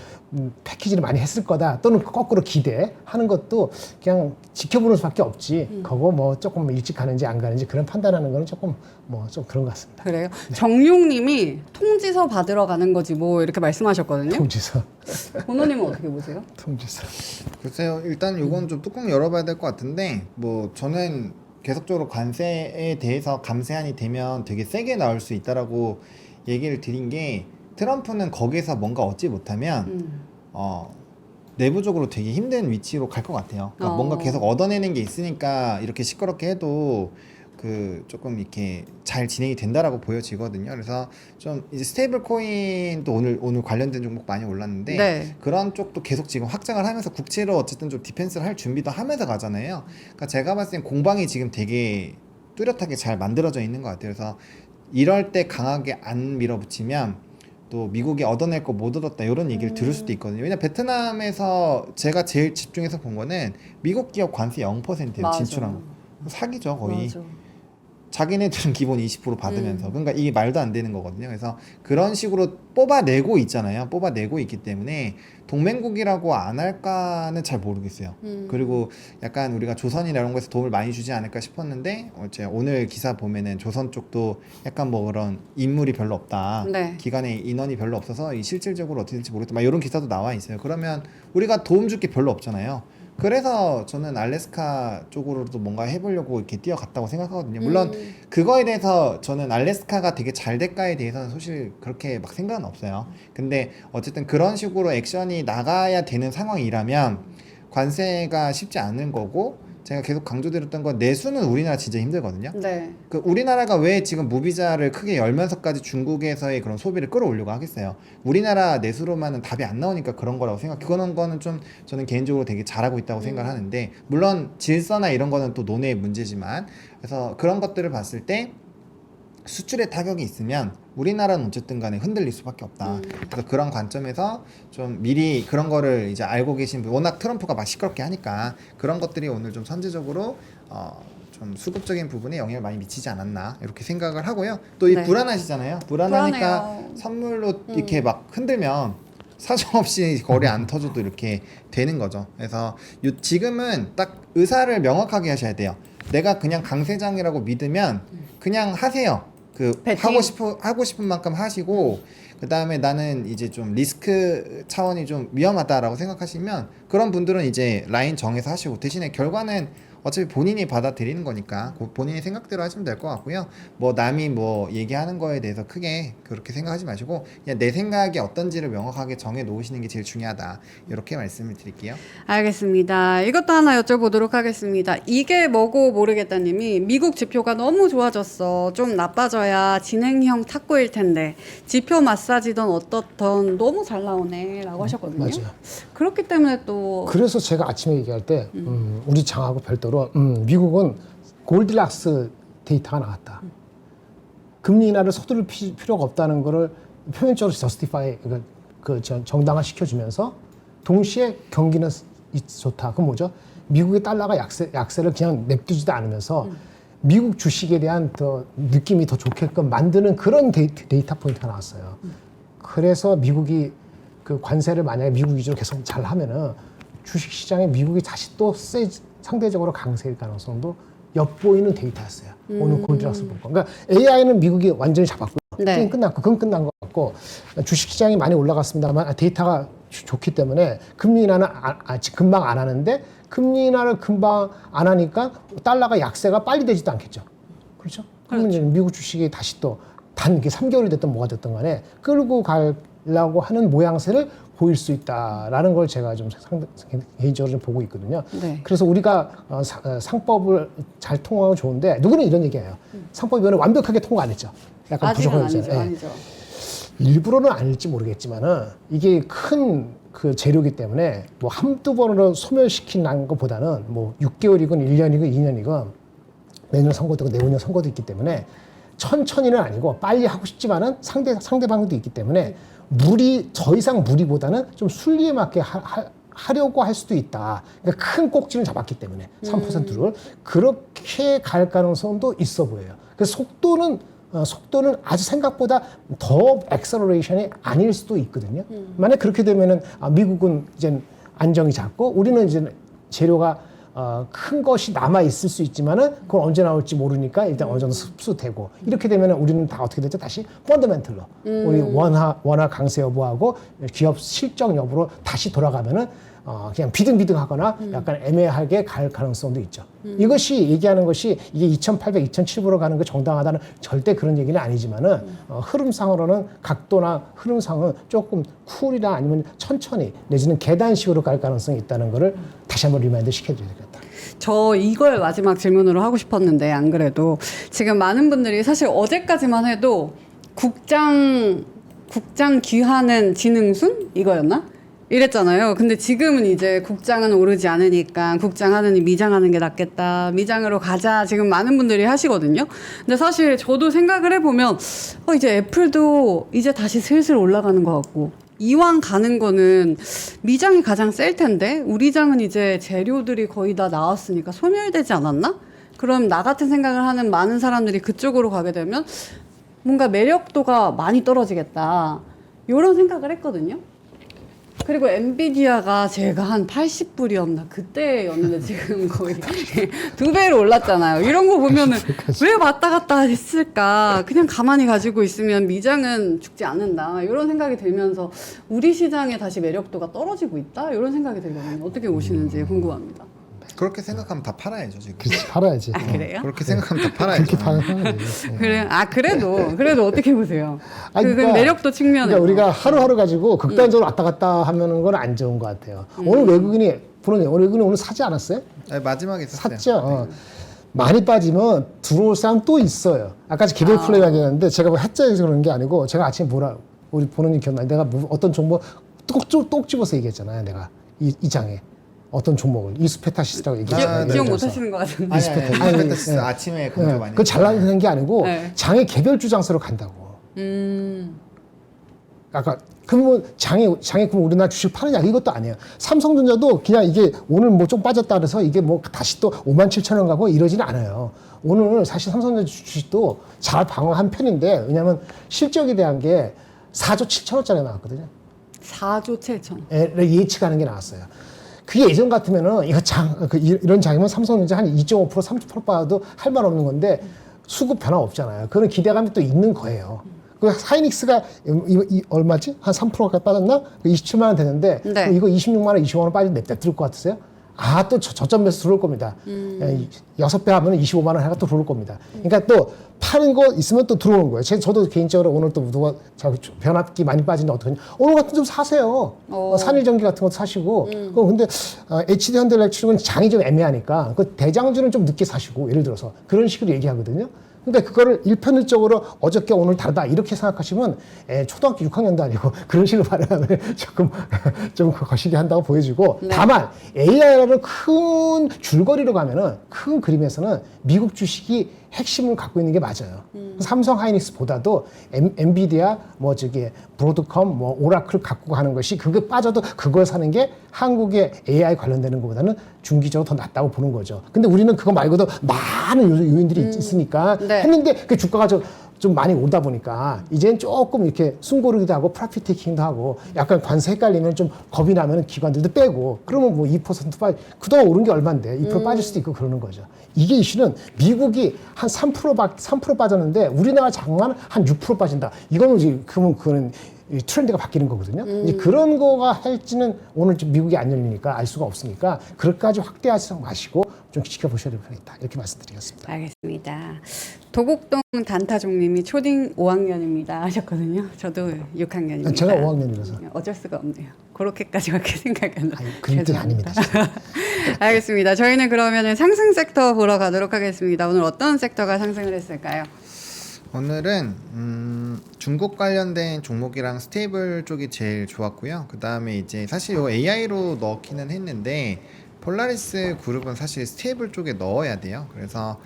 패키지를 많이 했을 거다 또는 거꾸로 기대하는 것도 그냥 지켜보는 수밖에 없지. 그거 뭐 조금 일찍 가는지 안 가는지 그런 판단하는 거는 조금 뭐 좀 그런 것 같습니다. 그래요? 정용님이 통지서 받으러 가는 거지 뭐 이렇게 말씀하셨거든요. 통지서. 본호님은 어떻게 보세요? 통지서. 글쎄요, 일단 요건 좀 뚜껑 열어봐야 될 것 같은데, 뭐, 저는 계속적으로 관세에 대해서 감세안이 되면 되게 세게 나올 수 있다라고 얘기를 드린 게, 트럼프는 거기서 뭔가 얻지 못하면, 내부적으로 되게 힘든 위치로 갈 것 같아요. 그러니까 뭔가 계속 얻어내는 게 있으니까 이렇게 시끄럽게 해도 그 조금 이렇게 잘 진행이 된다라고 보여지거든요. 그래서 좀 이제 스테이블 코인도 오늘 관련된 종목 많이 올랐는데 네. 그런 쪽도 계속 지금 확장을 하면서 국채로 어쨌든 좀 디펜스를 할 준비도 하면서 가잖아요. 그러니까 제가 봤을 땐 공방이 지금 되게 뚜렷하게 잘 만들어져 있는 것 같아요. 그래서 이럴 때 강하게 안 밀어붙이면 또 미국이 얻어낼 거 못 얻었다 이런 얘기를 들을 수도 있거든요. 왜냐면 베트남에서 제가 제일 집중해서 본 거는 미국 기업 관세 0%예요. 맞아. 진출한 거. 사기죠 거의. 맞아. 자기네들은 기본 20% 받으면서 그러니까 이게 말도 안 되는 거거든요. 그래서 그런 식으로 뽑아내고 있잖아요. 뽑아내고 있기 때문에 동맹국이라고 안 할까는 잘 모르겠어요. 그리고 약간 우리가 조선이나 이런 거에서 도움을 많이 주지 않을까 싶었는데 오늘 기사 보면은 조선 쪽도 약간 뭐 그런 인물이 별로 없다. 네. 기관에 인원이 별로 없어서 이 실질적으로 어떻게 될지 모르겠다. 막 이런 기사도 나와 있어요. 그러면 우리가 도움 줄 게 별로 없잖아요. 그래서 저는 알래스카 쪽으로도 뭔가 해보려고 이렇게 뛰어갔다고 생각하거든요. 물론 그거에 대해서 저는 알래스카가 되게 잘 될까에 대해서는 사실 그렇게 막 생각은 없어요. 근데 어쨌든 그런 식으로 액션이 나가야 되는 상황이라면 관세가 쉽지 않은 거고 제가 계속 강조드렸던 건 내수는 우리나라 진짜 힘들거든요. 네. 그 우리나라가 왜 지금 무비자를 크게 열면서까지 중국에서의 그런 소비를 끌어올려고 하겠어요. 우리나라 내수로만은 답이 안 나오니까 그런 거라고 그런 거는 좀 저는 개인적으로 되게 잘하고 있다고 생각을 하는데 물론 질서나 이런 거는 또 논의의 문제지만 그래서 그런 것들을 봤을 때 수출에 타격이 있으면 우리나라는 어쨌든 간에 흔들릴 수밖에 없다. 그래서 그런 관점에서 좀 미리 그런 거를 이제 알고 계신 분, 워낙 트럼프가 막 시끄럽게 하니까 그런 것들이 오늘 좀 선제적으로 좀 수급적인 부분에 영향을 많이 미치지 않았나 이렇게 생각을 하고요. 또 이 네. 불안하시잖아요. 불안하니까 불안해요. 선물로 이렇게 막 흔들면 사정없이 거래 안 터져도 이렇게 되는 거죠. 그래서 지금은 딱 의사를 명확하게 하셔야 돼요. 내가 그냥 강세장이라고 믿으면 그냥 하세요. 그 배팅? 하고 싶은 만큼 하시고 그 다음에 나는 이제 좀 리스크 차원이 좀 위험하다라고 생각하시면 그런 분들은 이제 라인 정해서 하시고 대신에 결과는 어차피 본인이 받아들이는 거니까 본인의 생각대로 하시면 될 것 같고요. 뭐 남이 뭐 얘기하는 거에 대해서 크게 그렇게 생각하지 마시고 그냥 내 생각이 어떤지를 명확하게 정해 놓으시는 게 제일 중요하다. 이렇게 말씀을 드릴게요. 알겠습니다. 이것도 하나 여쭤보도록 하겠습니다. 이게 뭐고 모르겠다님이 미국 지표가 너무 좋아졌어. 좀 나빠져야 진행형 탁구일 텐데 지표 마사지든 어떻든 너무 잘 나오네 라고 하셨거든요. 맞아요. 그렇기 때문에 또 그래서 제가 아침에 얘기할 때 우리 장하고 별도로 미국은 골디락스 데이터가 나왔다. 금리 인하를 서두를 필요가 없다는 거를 표면적으로 저스티파이 정당화 시켜주면서 동시에 경기는 좋다. 그건 뭐죠? 미국의 달러가 약세를 그냥 냅두지도 않으면서 미국 주식에 대한 더 느낌이 더 좋게끔 만드는 그런 데이터 포인트가 나왔어요. 그래서 미국이 그 관세를 만약에 미국 위주로 계속 잘 하면은 주식 시장에 미국이 다시 또 상대적으로 강세일 가능성도 엿보이는 데이터였어요. 오늘 골드락스 볼 거. 그러니까 AI는 미국이 완전히 잡았고요. 네. 그건 끝난 것 같고 주식 시장이 많이 올라갔습니다만 데이터가 좋기 때문에 금리 인하는 금방 안 하는데 금리 인하를 금방 안 하니까 달러가 약세가 빨리 되지도 않겠죠. 그렇죠? 그러면 이제 미국 주식이 다시 또 단 3개월이 됐든 뭐가 됐든 간에 끌고 가려고 하는 모양새를 보일 수 있다라는 걸 제가 좀 개인적으로 좀 보고 있거든요. 네. 그래서 우리가 상법을 잘 통하면 좋은데 누구는 이런 얘기해요. 상법위원회 완벽하게 통과 안 했죠. 약간 아직은 부족한 아니죠. 있잖아요. 아니죠. 일부러는 아닐지 모르겠지만은 이게 큰 그 재료기 때문에 뭐 한두 번으로 소멸시키는 것보다는 뭐 6개월이건 1년이건 2년이건 내년 선거도 있고 내후년 선거도 있기 때문에 천천히는 아니고 빨리 하고 싶지만은 상대방도 있기 때문에 더 이상 무리보다는 좀 순리에 맞게 하려고 할 수도 있다. 그러니까 큰 꼭지는 잡았기 때문에 3%를 그렇게 갈 가능성도 있어 보여요. 그래서 속도는 아주 생각보다 더 액셀러레이션이 아닐 수도 있거든요. 만약 그렇게 되면은 미국은 이제 안정이 잡고 우리는 이제 재료가 큰 것이 남아 있을 수 있지만은 그건 언제 나올지 모르니까 일단 어느 정도 흡수되고 이렇게 되면은 우리는 다 어떻게 되죠? 다시 펀더멘털로 우리 원화 강세 여부하고 기업 실적 여부로 다시 돌아가면은 그냥 비등비등하거나 약간 애매하게 갈 가능성도 있죠. 이것이 얘기하는 것이 이게 2,800, 2,700으로 가는 게 정당하다는 절대 그런 얘기는 아니지만은 흐름상으로는 각도나 흐름상은 조금 쿨이나 아니면 천천히 내지는 계단식으로 갈 가능성이 있다는 거를 다시 한번 리마인드 시켜줘야 되겠다. 저 이걸 마지막 질문으로 하고 싶었는데 안 그래도 지금 많은 분들이 사실 어제까지만 해도 국장 귀하는 지능순 이거였나? 이랬잖아요. 근데 지금은 이제 국장은 오르지 않으니까 국장 하느니 미장하는 게 낫겠다. 미장으로 가자. 지금 많은 분들이 하시거든요. 근데 사실 저도 생각을 해보면 이제 애플도 이제 다시 슬슬 올라가는 것 같고 이왕 가는 거는 미장이 가장 셀 텐데 우리 장은 이제 재료들이 거의 다 나왔으니까 소멸되지 않았나? 그럼 나 같은 생각을 하는 많은 사람들이 그쪽으로 가게 되면 뭔가 매력도가 많이 떨어지겠다. 이런 생각을 했거든요. 그리고 엔비디아가 제가 한 80불이었나 그때였는데 지금 거의 2배로 올랐잖아요. 이런 거 보면은 왜 왔다 갔다 했을까? 그냥 가만히 가지고 있으면 미장은 죽지 않는다. 이런 생각이 들면서 우리 시장에 다시 매력도가 떨어지고 있다. 이런 생각이 들거든요. 어떻게 보시는지 궁금합니다. 그렇게 생각하면 다 팔아야죠 지금. 그렇지, 팔아야지. 그래요? 그렇게 생각하면 다 팔아야죠. 그렇게 팔아야 돼. 그래. 그래도 어떻게 보세요? 아니, 그 그러니까 매력도 측면에서. 그러니까 우리가 하루하루 가지고 극단적으로 왔다 갔다 하면은 건 안 좋은 것 같아요. 오늘 외국인이 오늘 사지 않았어요? 네, 마지막에 샀어요. 샀죠. 많이 빠지면 들어올 사람 또 있어요. 아까 개별 플레이 하겠는데 제가 뭐 해자에서 그러는 게 아니고 제가 아침에 우리 보는 일 기억나요. 내가 어떤 종목 똑 집어서 얘기했잖아요. 내가 이 장에. 어떤 종목을 이스페타시스라고 얘기했잖아요. 기억 못 하시는 것 같은데. 아니, 아침에 강조 많이. 그거 잘 나가는 게 아니고 네. 장의 개별 주장서로 간다고. 아까 그러면 장에 그럼 우리나라 주식 파느냐 이것도 아니에요. 삼성전자도 그냥 이게 오늘 뭐 좀 빠졌다 그래서 이게 뭐 다시 또 57,000원 가고 이러지는 않아요. 오늘 사실 삼성전자 주식도 잘 방어한 편인데 왜냐하면 실적에 대한 게 4조 7천원짜리 나왔거든요. 4조 7천. 예측하는 게 나왔어요. 그게 예전 같으면은 이런 장이면 삼성전자 한 2.5% 30% 빠져도 할 말 없는 건데 수급 변화 없잖아요. 그런 기대감이 또 있는 거예요. 그 하이닉스가 얼마지? 한 3%가 빠졌나? 27만 원 되는데 네. 그럼 이거 26만 원, 25만 원 빠지면 냅둘 것 같으세요? 아, 또 저점 매수 들어올 겁니다. 6배 하면 25만 원 해가 또 들어올 겁니다. 그러니까 또 파는 거 있으면 또 들어오는 거예요. 저도 개인적으로 오늘 또 누가 변압기 많이 빠지는데 어떡하냐. 오늘 같은 좀 사세요. 산일전기 같은 것도 사시고. 근데 HD 현대일렉트릭은 장이 좀 애매하니까 그 대장주는 좀 늦게 사시고 예를 들어서 그런 식으로 얘기하거든요. 그러니까 그거를 일편일적으로 어저께 오늘 다르다 이렇게 생각하시면 초등학교 6학년도 아니고 그런 식으로 발언을 조금 좀 거시기 한다고 보여지고 네. 다만 AI를 큰 줄거리로 가면은 큰 그림에서는 미국 주식이 핵심을 갖고 있는 게 맞아요. 삼성 하이닉스보다도 엔비디아 뭐 브로드컴 뭐 오라클 갖고 가는 것이 그게 빠져도 그걸 사는 게 한국의 AI 관련되는 것보다는 중기적으로 더 낫다고 보는 거죠. 근데 우리는 그거 말고도 많은 요인들이 있으니까 네. 했는데 그 주가가 좀 많이 오다 보니까 이제는 조금 이렇게 숨고르기도 하고 프로핏 테이킹도 하고 약간 관세 헷갈리면 좀 겁이 나면 기관들도 빼고 그러면 뭐 2% 빠지 그동안 오른 게 얼만데 2% 빠질 수도 있고 그러는 거죠. 이게 이슈는 미국이 한 3% 빠졌는데 우리나라 장만 한 6% 빠진다. 이거는 이제 그거는 이 트렌드가 바뀌는 거거든요. 이제 그런 거가 할지는 오늘 좀 미국이 안 열리니까 알 수가 없으니까 그렇게까지 확대하지 마시고 좀 지켜보셔야 되겠다. 이렇게 말씀드리겠습니다. 알겠습니다. 도곡동 단타종님이 초딩 5학년입니다 하셨거든요. 저도 6학년입니다. 제가 5학년이라서. 어쩔 수가 없네요. 그렇게까지밖에 생각이 안 나요. 그런 뜻 아닙니다. 알겠습니다. 저희는 그러면 상승 섹터 보러 가도록 하겠습니다. 오늘 어떤 섹터가 상승을 했을까요? 오늘은 중국 관련된 종목이랑 스테이블 쪽이 제일 좋았고요. 그 다음에 이제 사실 요 AI로 넣기는 했는데 폴라리스 그룹은 사실 스테이블 쪽에 넣어야 돼요. 그래서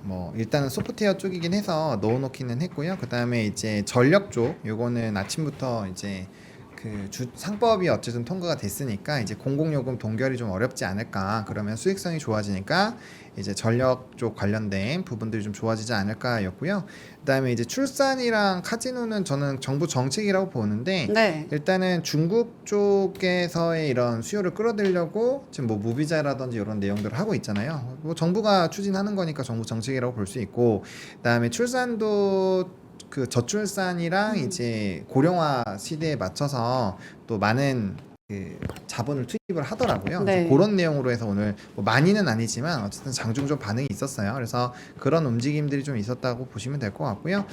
뭐 일단은 소프트웨어 쪽이긴 해서 넣어놓기는 했고요. 그 다음에 이제 전력 쪽 요거는 아침부터 이제 그 상법이 어쨌든 통과가 됐으니까 이제 공공요금 동결이 좀 어렵지 않을까. 그러면 수익성이 좋아지니까 이제 전력 쪽 관련된 부분들이 좀 좋아지지 않을까였고요. 그다음에 이제 출산이랑 카지노는 저는 정부 정책이라고 보는데 네. 일단은 중국 쪽에서의 이런 수요를 끌어들이려고 지금 뭐 무비자라든지 이런 내용들을 하고 있잖아요. 뭐 정부가 추진하는 거니까 정부 정책이라고 볼 수 있고, 그다음에 출산도 그 저출산이랑 이제 고령화 시대에 맞춰서 또 많은 그 자본을 투입을 하더라고요. 네. 그래서 그런 내용으로 해서 오늘 뭐 많이는 아니지만 어쨌든 장중 좀 반응이 있었어요. 그래서 그런 움직임들이 좀 있었다고 보시면 될 것 같고요.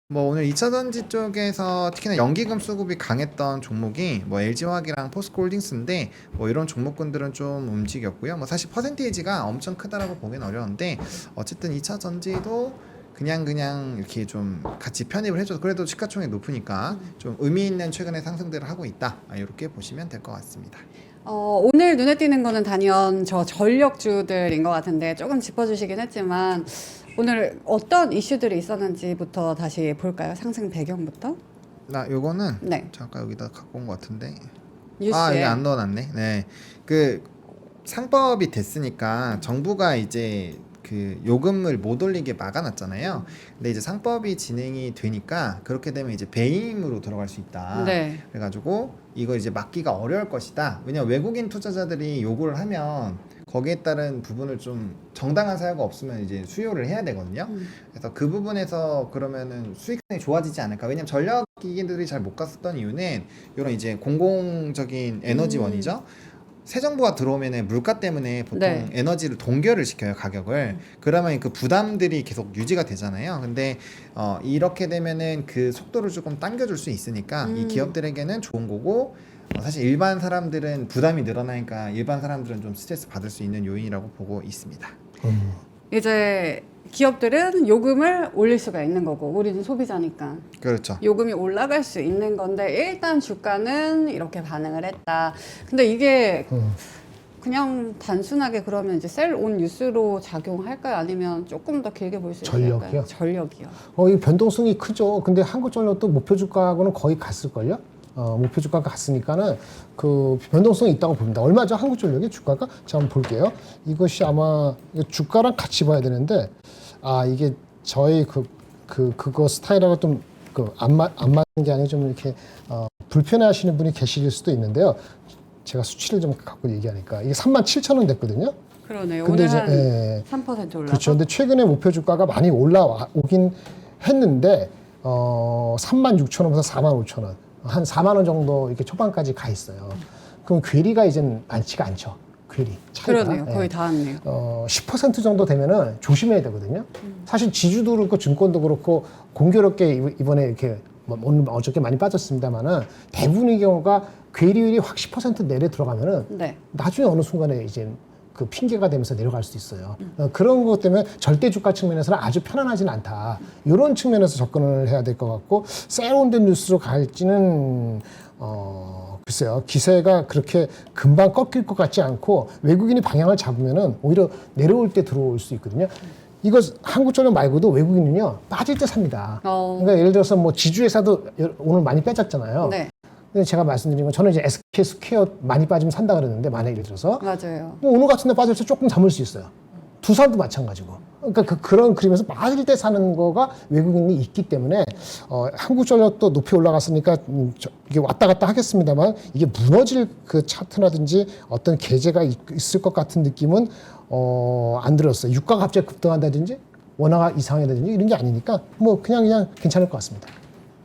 뭐 오늘 2차전지 쪽에서 특히나 연기금 수급이 강했던 종목이 뭐 LG화학이랑 포스코홀딩스인데 뭐 이런 종목군들은 좀 움직였고요. 뭐 사실 퍼센테이지가 엄청 크다라고 보기는 어려운데 어쨌든 2차전지도 그냥 이렇게 좀 같이 편입을 해줘서 그래도 시가총액 높으니까 좀 의미 있는 최근의 상승들을 하고 있다. 이렇게 보시면 될 것 같습니다. 오늘 눈에 띄는 거는 단연 저 전력주들인 것 같은데 조금 짚어주시긴 했지만 오늘 어떤 이슈들이 있었는지부터 다시 볼까요? 상승 배경부터? 요거는 네. 잠깐 여기다 갖고 온 것 같은데 뉴스에 이게 안 넣어놨네. 네, 그 상법이 됐으니까 정부가 이제 그 요금을 못 올리게 막아놨잖아요. 근데 이제 상법이 진행이 되니까 그렇게 되면 이제 배임으로 들어갈 수 있다. 네. 그래가지고 이거 이제 막기가 어려울 것이다. 왜냐면 외국인 투자자들이 요구를 하면 거기에 따른 부분을 좀 정당한 사유가 없으면 이제 수요를 해야 되거든요. 그래서 그 부분에서 그러면은 수익성이 좋아지지 않을까. 왜냐면 전력 기기들이 잘 못 갔었던 이유는 이런 이제 공공적인 에너지원이죠. 새 정부가 들어오면은 물가 때문에 보통 네. 에너지를 동결을 시켜요, 가격을. 그러면 그 부담들이 계속 유지가 되잖아요. 근데 이렇게 되면은 그 속도를 조금 당겨줄 수 있으니까 이 기업들에게는 좋은 거고, 사실 일반 사람들은 부담이 늘어나니까 일반 사람들은 좀 스트레스 받을 수 있는 요인이라고 보고 있습니다. 이제 기업들은 요금을 올릴 수가 있는 거고 우리는 소비자니까 그렇죠. 요금이 올라갈 수 있는 건데 일단 주가는 이렇게 반응을 했다. 근데 이게 그냥 단순하게 그러면 이제 셀 온 뉴스로 작용할까요? 아니면 조금 더 길게 볼 수 있을까요? 전력이요? 전력이요. 이 변동성이 크죠. 근데 한국전력도 목표 주가하고는 거의 갔을걸요? 목표 주가가 갔으니까는 그 변동성이 있다고 봅니다. 얼마죠? 한국전력의 주가가? 자, 한번 볼게요. 이것이 아마 주가랑 같이 봐야 되는데, 이게 저희 그거 스타일하고 좀 안 맞는 게 아니라 좀 이렇게 불편해 하시는 분이 계실 수도 있는데요. 제가 수치를 좀 갖고 얘기하니까 이게 37,000원 됐거든요. 그러네요. 근데 오늘 이제, 한 3% 올라서. 그렇죠. 근데 최근에 목표 주가가 많이 올라오긴 했는데 36,000원에서 45,000원, 한 4만 원 정도 이렇게 초반까지 가 있어요. 그럼 괴리가 이제는 많지가 않죠. 괴리 차이가. 그러네요. 거의 다 왔네요. 10% 정도 되면은 조심해야 되거든요. 사실 지주도 그렇고 증권도 그렇고 공교롭게 이번에 이렇게 오늘 어저께 많이 빠졌습니다만은 대부분의 경우가 괴리율이 확 10% 내려 들어가면은 네. 나중에 어느 순간에 이제 그 핑계가 되면서 내려갈 수도 있어요. 그런 것 때문에 절대 주가 측면에서는 아주 편안하지는 않다. 이런 측면에서 접근을 해야 될 것 같고 세련된 뉴스로 갈지는 글쎄요. 기세가 그렇게 금방 꺾일 것 같지 않고 외국인이 방향을 잡으면은 오히려 내려올 때 들어올 수 있거든요. 이거 한국전력 말고도 외국인은요 빠질 때 삽니다. 그러니까 예를 들어서 뭐 지주회사도 오늘 많이 빼졌잖아요. 네. 근데 제가 말씀드린 건 저는 이제 SK 스퀘어 많이 빠지면 산다 그랬는데 만약 예를 들어서 맞아요. 뭐 오늘 같은 데 빠질 때 조금 담을 수 있어요. 두산도 마찬가지고. 그러니까 그런 그림에서 빠질 때 사는 거가 외국인이 있기 때문에 한국전력도 높이 올라갔으니까 이게 왔다 갔다 하겠습니다만 이게 무너질 그 차트라든지 어떤 계제가 있을 것 같은 느낌은 안 들었어요. 유가가 갑자기 급등한다든지 원화가 이상하다든지 이런 게 아니니까 뭐 그냥 괜찮을 것 같습니다.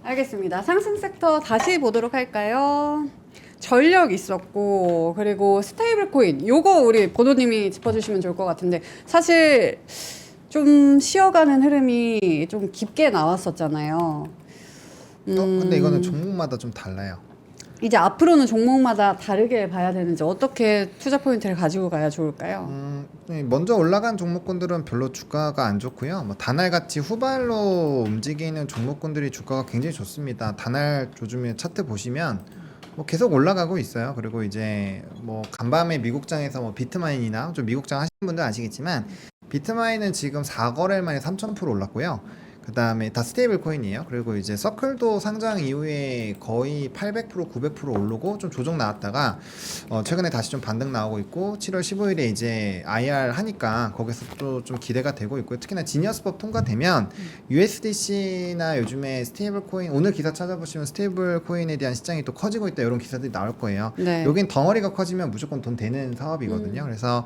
알겠습니다. 상승 섹터 다시 보도록 할까요? 전력 있었고 그리고 스테이블 코인 요거 우리 보도님이 짚어주시면 좋을 것 같은데 사실 좀 쉬어가는 흐름이 좀 깊게 나왔었잖아요. 근데 이거는 종목마다 좀 달라요. 이제 앞으로는 종목마다 다르게 봐야 되는지 어떻게 투자 포인트를 가지고 가야 좋을까요? 먼저 올라간 종목군들은 별로 주가가 안 좋고요. 뭐 단알같이 후발로 움직이는 종목군들이 주가가 굉장히 좋습니다. 단알 요즘에 차트 보시면 뭐 계속 올라가고 있어요. 그리고 이제 뭐 간밤에 미국장에서 뭐 비트마인이나 좀 미국장 하시는 분들 아시겠지만 비트마인은 지금 4거래일 만에 3,000% 올랐고요. 그 다음에 다 스테이블 코인이에요. 그리고 이제 서클도 상장 이후에 거의 800% 900% 오르고 좀 조정 나왔다가 최근에 다시 좀 반등 나오고 있고 7월 15일에 이제 IR 하니까 거기서 또 좀 기대가 되고 있고요. 특히나 지니어스법 통과되면 USDC나 요즘에 스테이블 코인 오늘 기사 찾아보시면 스테이블 코인에 대한 시장이 또 커지고 있다 이런 기사들이 나올 거예요. 네. 여긴 덩어리가 커지면 무조건 돈 되는 사업이거든요. 그래서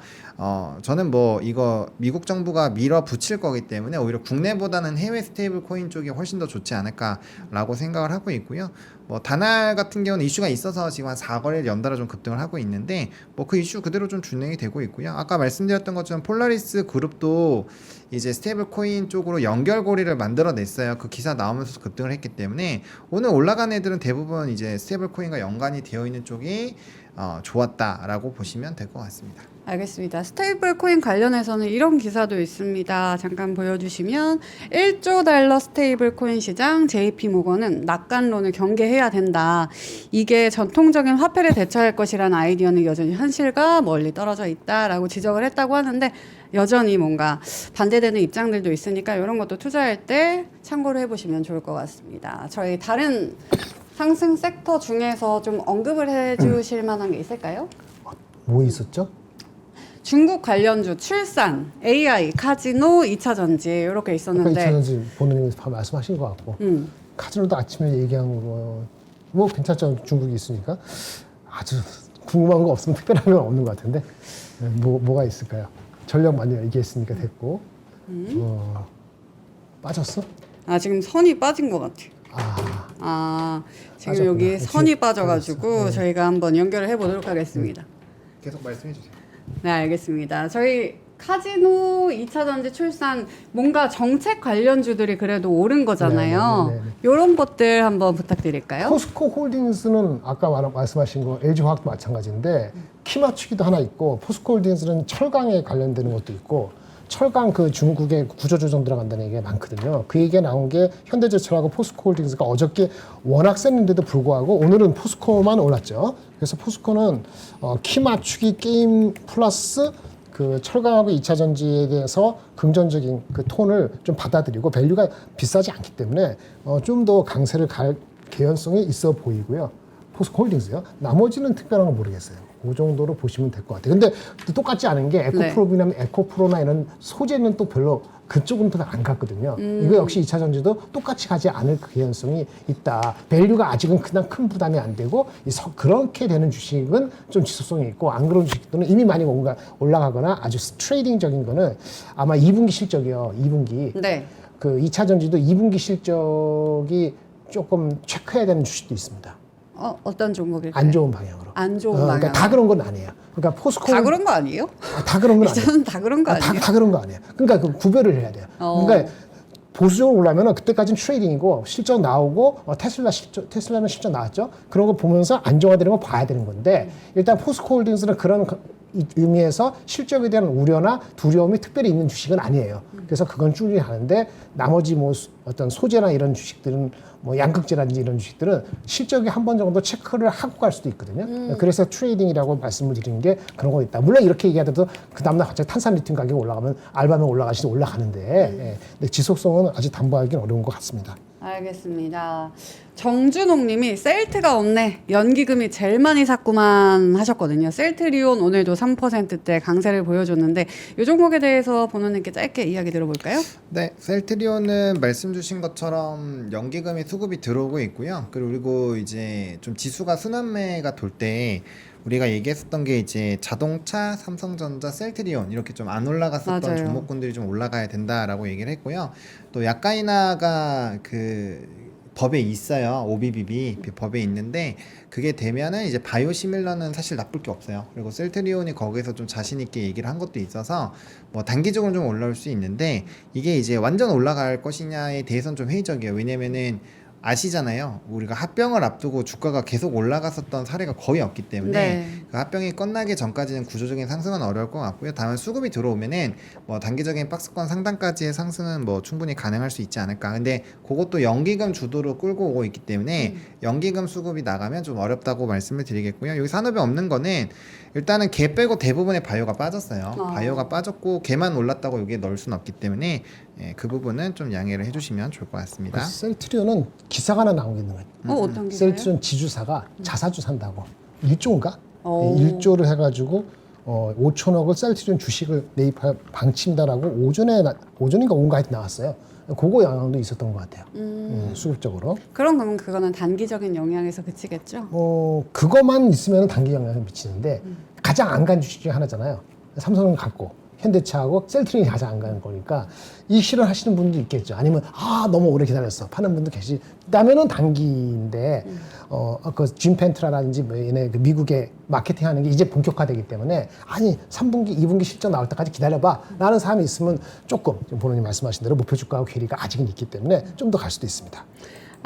저는 뭐 이거 미국 정부가 밀어붙일 거기 때문에 오히려 국내보다는 해외 스테이블 코인 쪽이 훨씬 더 좋지 않을까라고 생각을 하고 있고요. 뭐 다날 같은 경우는 이슈가 있어서 지금 한 4거래일 연달아 좀 급등을 하고 있는데 뭐 그 이슈 그대로 좀 진행이 되고 있고요. 아까 말씀드렸던 것처럼 폴라리스 그룹도 이제 스테이블 코인 쪽으로 연결고리를 만들어냈어요. 그 기사 나오면서 급등을 했기 때문에 오늘 올라간 애들은 대부분 이제 스테이블 코인과 연관이 되어 있는 쪽이 좋았다라고 보시면 될 것 같습니다. 알겠습니다. 스테이블 코인 관련해서는 이런 기사도 있습니다. 잠깐 보여주시면 1조 달러 스테이블 코인 시장 JP 모건은 낙관론을 경계해야 된다. 이게 전통적인 화폐를 대체할 것이라는 아이디어는 여전히 현실과 멀리 떨어져 있다라고 지적을 했다고 하는데 여전히 뭔가 반대되는 입장들도 있으니까 이런 것도 투자할 때 참고를 해보시면 좋을 것 같습니다. 저희 다른 상승 섹터 중에서 좀 언급을 해주실 만한 게 있을까요? 뭐 있었죠? 중국 관련주 출산, AI, 카지노, 2차 전지 이렇게 아까 있었는데 2차 전지 보느님이 말씀하신 것 같고 카지노도 아침에 얘기한 거 뭐 괜찮죠. 중국이 있으니까 아주 궁금한 거 없으면 특별한 건 없는 것 같은데 뭐가 있을까요? 전력 많이 얘기했으니까 됐고 빠졌어? 아 지금 선이 빠진 것 같아요. 지금 빠졌구나. 여기 선이 빠져가지고 빠졌어. 네. 저희가 한번 연결을 해보도록 하겠습니다. 계속 말씀해 주세요. 네, 알겠습니다. 저희 카지노, 2차 전지 출산 뭔가 정책 관련주들이 그래도 오른 거잖아요. 네. 이런 것들 한번 부탁드릴까요? 포스코 홀딩스는 아까 말씀하신 거 LG화학도 마찬가지인데 키 맞추기도 하나 있고 포스코 홀딩스는 철강에 관련되는 것도 있고 철강 그 중국의 구조조정 들어간다는 얘기가 많거든요. 그 얘기가 나온 게 현대제철하고 포스코 홀딩스가 어저께 워낙 셌는데도 불구하고 오늘은 포스코만 올랐죠. 그래서 포스코는 키 맞추기 게임 플러스 그 철강하고 2차 전지에 대해서 긍정적인 그 톤을 좀 받아들이고 밸류가 비싸지 않기 때문에 좀 더 강세를 갈 개연성이 있어 보이고요. 포스코 홀딩스요. 나머지는 특별한 건 모르겠어요. 그 정도로 보시면 될 것 같아요. 근데 또 똑같지 않은 게 에코프로비나 에코프로나 이런 소재는 또 별로 그쪽은 더 안 갔거든요. 이거 역시 2차 전지도 똑같이 가지 않을 개연성이 있다. 밸류가 아직은 그냥 큰 부담이 안 되고 그렇게 되는 주식은 좀 지속성이 있고 안 그런 주식들은 이미 많이 뭔가 올라가거나 아주 트레이딩적인 거는 아마 2분기 실적이요. 2분기. 네. 그 2차 전지도 2분기 실적이 조금 체크해야 되는 주식도 있습니다. 어떤 종목일까요? 안 좋은 방향으로. 안 좋은 방향. 그러니까 다 그런 건 아니에요. 그러니까 포스코 다 그런 거 아니에요? 다 그런 건 아니에요. 이제는 다 그런 거 아니에요? 다 그런 거 아니에요. 그러니까 그 구별을 해야 돼요. 그러니까 보수적으로 올라면은 그때까지는 트레이딩이고 실적 나오고 테슬라는 실적 나왔죠. 그런 거 보면서 안정화되는 거 봐야 되는 건데 일단 포스코홀딩스는 그런 의미에서 실적에 대한 우려나 두려움이 특별히 있는 주식은 아니에요. 그래서 그건 줄이 하는데 나머지 뭐 어떤 소재나 이런 주식들은 뭐 양극재라든지 이런 주식들은 실적이 한 번 정도 체크를 하고 갈 수도 있거든요. 그래서 트레이딩이라고 말씀을 드리는 게 그런 거 있다. 물론 이렇게 얘기하더라도 그 다음날 갑자기 탄산 리튬 가격이 올라가면 알바면 올라가시도 올라가는데 예. 근데 지속성은 아직 담보하기는 어려운 것 같습니다. 알겠습니다. 정준홍 님이 셀트가 없네. 연기금이 제일 많이 샀구만 하셨거든요. 셀트리온 오늘도 3%대 강세를 보여줬는데 이 종목에 대해서 본원님께 짧게 이야기 들어볼까요? 네, 셀트리온은 말씀 주신 것처럼 연기금이 수급이 들어오고 있고요. 그리고 이제 좀 지수가 순환매가 돌 때 우리가 얘기했었던 게 이제 자동차, 삼성전자, 셀트리온 이렇게 좀 안 올라갔었던 맞아요. 종목군들이 좀 올라가야 된다라고 얘기를 했고요. 또 약가인화가 그 법에 있어요. OBBB 법에 있는데 그게 되면은 이제 바이오시밀러는 사실 나쁠 게 없어요. 그리고 셀트리온이 거기서 좀 자신 있게 얘기를 한 것도 있어서 뭐 단기적으로 좀 올라올 수 있는데 이게 이제 완전 올라갈 것이냐에 대해서는 좀 회의적이에요. 왜냐면은 아시잖아요. 우리가 합병을 앞두고 주가가 계속 올라갔었던 사례가 거의 없기 때문에 네. 그 합병이 끝나기 전까지는 구조적인 상승은 어려울 것 같고요. 다만 수급이 들어오면은 뭐 단기적인 박스권 상단까지의 상승은 뭐 충분히 가능할 수 있지 않을까. 근데 그것도 연기금 주도로 끌고 오고 있기 때문에 연기금 수급이 나가면 좀 어렵다고 말씀을 드리겠고요. 여기 산업에 없는 거는 일단은 개 빼고 대부분의 바이오가 빠졌어요. 바이오가 빠졌고 개만 올랐다고 여기에 넣을 수는 없기 때문에 예, 그 부분은 좀 양해를 해주시면 좋을 것 같습니다. 셀트리온은 기사가 하나 나온 게 있는 거예요. 어떤 게 셀트리온 지주사가 자사주 산다고 1조인가? 오. 1조를 해가지고 5천억을 셀트리온 주식을 매입할 방침다라고 오전인가 오후인가 하여튼 나왔어요. 그거 영향도 있었던 것 같아요. 수급적으로. 그러면 그거는 단기적인 영향에서 그치겠죠? 그것만 있으면 단기 영향을 미치는데 가장 안 간 주식 중에 하나잖아요. 삼성은 갔고 현대차하고 셀트리온이 가장 안 가는 거니까 이 실현 하시는 분도 있겠죠. 아니면 너무 오래 기다렸어 파는 분도 계시다면은 단기인데 그 짐펜트라든지 뭐 얘네 그 미국의 마케팅하는 게 이제 본격화되기 때문에 아니 3분기 2분기 실적 나올 때까지 기다려봐 라는 사람이 있으면 조금 지금 본인이 말씀하신 대로 목표 주가하고 괴리가 아직은 있기 때문에 좀 더 갈 수도 있습니다.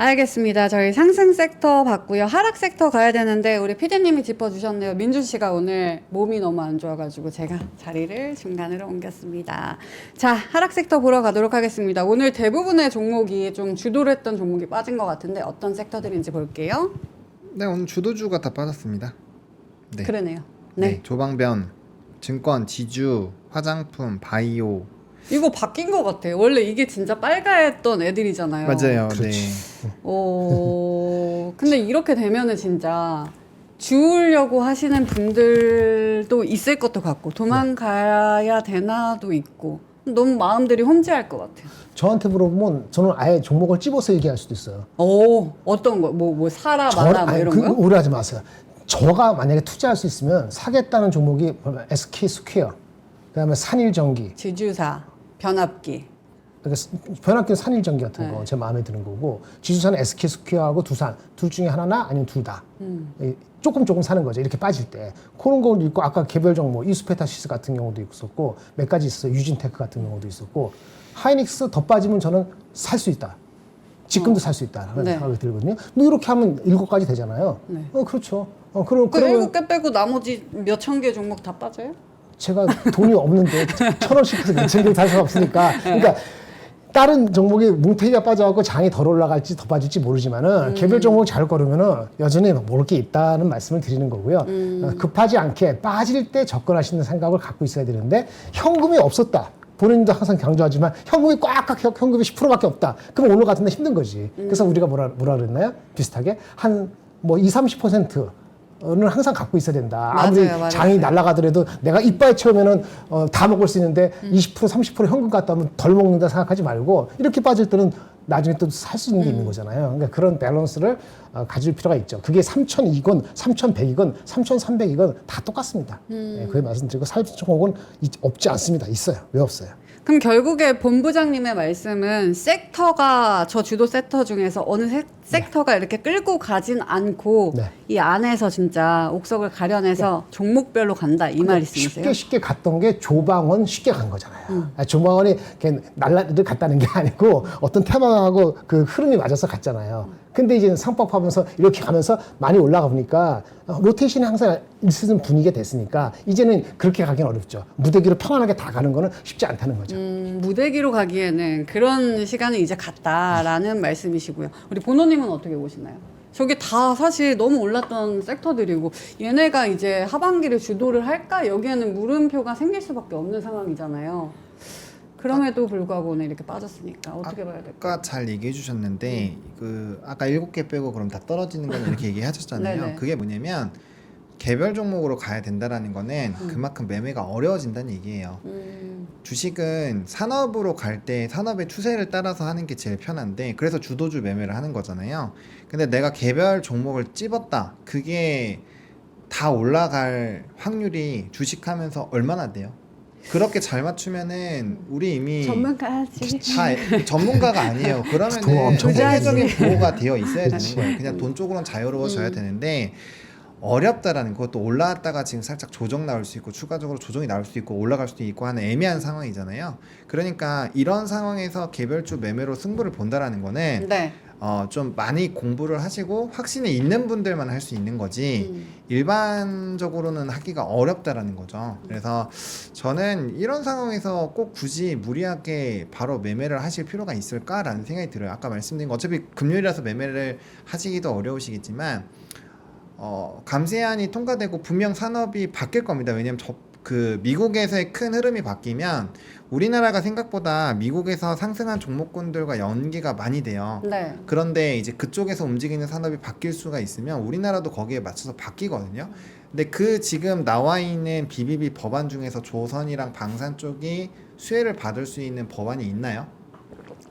알겠습니다. 저희 상승 섹터 봤고요. 하락 섹터 가야 되는데 우리 PD님이 짚어주셨네요. 민준 씨가 오늘 몸이 너무 안 좋아가지고 제가 자리를 중간으로 옮겼습니다. 자, 하락 섹터 보러 가도록 하겠습니다. 오늘 대부분의 종목이 좀 주도를 했던 종목이 빠진 것 같은데 어떤 섹터들인지 볼게요. 네, 오늘 주도주가 다 빠졌습니다. 네. 그러네요. 네. 네. 조방변, 증권, 지주, 화장품, 바이오. 이거 바뀐 것 같아요. 원래 이게 진짜 빨가했던 애들이잖아요. 맞아요. 네. 근데 이렇게 되면은 진짜 주우려고 하시는 분들도 있을 것도 같고 도망가야 되나도 있고 너무 마음들이 혼재할 것 같아요. 저한테 물어보면 저는 아예 종목을 찝어서 얘기할 수도 있어요. 어떤 거? 뭐 사라 마라 뭐 이런 거요? 오해하지 마세요. 저가 만약에 투자할 수 있으면 사겠다는 종목이 SK 스퀘어, 그다음에 산일전기, 지주사, 변압기. 그러니까 변압기는 산일전기 같은 거 제 마음에 드는 거고 지주사는 SK 스퀘어하고 두산 둘 중에 하나나 아니면 둘 다. 조금 사는 거죠. 이렇게 빠질 때. 그런 거 있고 아까 개별 종목 이수페타시스 같은 경우도 있었고 몇 가지 있어요. 유진테크 같은 경우도 있었고 하이닉스 더 빠지면 저는 살 수 있다. 지금도 살 수 있다라는 네. 생각이 들거든요. 뭐 이렇게 하면 7가지 되잖아요. 네. 그렇죠. 그 그러면 7개 빼고 나머지 몇천 개 종목 다 빠져요? 제가 돈이 없는데 1,000원씩 몇천 개 살 수가 없으니까. 그러니까 다른 종목에 뭉태기가 빠져갖고 장이 덜 올라갈지 더 빠질지 모르지만은 개별 종목 잘 걸으면은 여전히 모를 게 있다는 말씀을 드리는 거고요. 급하지 않게 빠질 때 접근하시는 생각을 갖고 있어야 되는데 현금이 없었다. 본인도 항상 강조하지만 현금이 꽉 현금이 10%밖에 없다. 그럼 오늘 같은 날 힘든 거지. 그래서 우리가 뭐라 그랬나요? 비슷하게 한 뭐 20-30%는 항상 갖고 있어야 된다. 아무리 맞아요. 장이 날아가더라도 내가 이빨 채우면은 다 먹을 수 있는데 20% 30% 현금 갖다 하면 덜 먹는다 생각하지 말고 이렇게 빠질 때는 나중에 또 살 수 있는 게 있는 거잖아요. 그러니까 그런 밸런스를 가질 필요가 있죠. 그게 3,002건, 3,100이건, 3,300이건 다 똑같습니다. 네, 그게 말씀드리고 살 종목은 없지 않습니다. 있어요. 왜 없어요? 그럼 결국에 본부장님의 말씀은 섹터가 저 주도 섹터 중에서 어느 섹터가 이렇게 끌고 가진 않고 네. 이 안에서 진짜 옥석을 가려내서 종목별로 간다 이 말씀이세요? 쉽게 갔던 게 조방원 쉽게 간 거잖아요. 조방원이 그냥 날라를 갔다는 게 아니고 어떤 테마하고 그 흐름이 맞아서 갔잖아요. 근데 이제 상법하면서 이렇게 가면서 많이 올라가 보니까 로테이션이 항상 있는 분위기가 됐으니까 이제는 그렇게 가기는 어렵죠. 무대기로 평안하게 다 가는 거는 쉽지 않다는 거죠. 무대기로 가기에는 그런 시간은 이제 갔다라는 말씀이시고요. 우리 본호님은 어떻게 보시나요? 저게 다 사실 너무 올랐던 섹터들이고 얘네가 이제 하반기를 주도를 할까? 여기에는 물음표가 생길 수밖에 없는 상황이잖아요. 그럼에도 불구하고 오늘 이렇게 빠졌으니까 어떻게 봐야 될까요? 아까 잘 얘기해 주셨는데 그 아까 7개 빼고 그럼 다 떨어지는 건 이렇게 얘기하셨잖아요. 네네. 그게 뭐냐면 개별 종목으로 가야 된다라는 거는 그만큼 매매가 어려워진다는 얘기예요. 주식은 산업으로 갈 때 산업의 추세를 따라서 하는 게 제일 편한데 그래서 주도주 매매를 하는 거잖아요. 근데 내가 개별 종목을 찝었다. 그게 다 올라갈 확률이 주식하면서 얼마나 돼요? 그렇게 잘 맞추면은 우리 이미 전문가지. 다 전문가가 아니에요. 돈 그러면은 엄청 세계적인 벌지. 보호가 되어 있어야 되는 거예요. 그냥 돈 쪽으로는 자유로워져야 되는데 어렵다라는 것도 올라왔다가 지금 살짝 조정 나올 수 있고 추가적으로 조정이 나올 수 있고 올라갈 수도 있고 하는 애매한 상황이잖아요. 그러니까 이런 상황에서 개별주 매매로 승부를 본다라는 거는 네. 좀 많이 공부를 하시고 확신이 있는 분들만 할 수 있는 거지 일반적으로는 하기가 어렵다라는 거죠. 그래서 저는 이런 상황에서 꼭 굳이 무리하게 바로 매매를 하실 필요가 있을까라는 생각이 들어요. 아까 말씀드린 거 어차피 금요일이라서 매매를 하시기도 어려우시겠지만 감세안이 통과되고 분명 산업이 바뀔 겁니다. 왜냐하면 그 미국에서의 큰 흐름이 바뀌면 우리나라가 생각보다 미국에서 상승한 종목군들과 연계가 많이 돼요. 네. 그런데 이제 그쪽에서 움직이는 산업이 바뀔 수가 있으면 우리나라도 거기에 맞춰서 바뀌거든요. 근데 그 지금 나와 있는 BBB 법안 중에서 조선이랑 방산 쪽이 수혜를 받을 수 있는 법안이 있나요?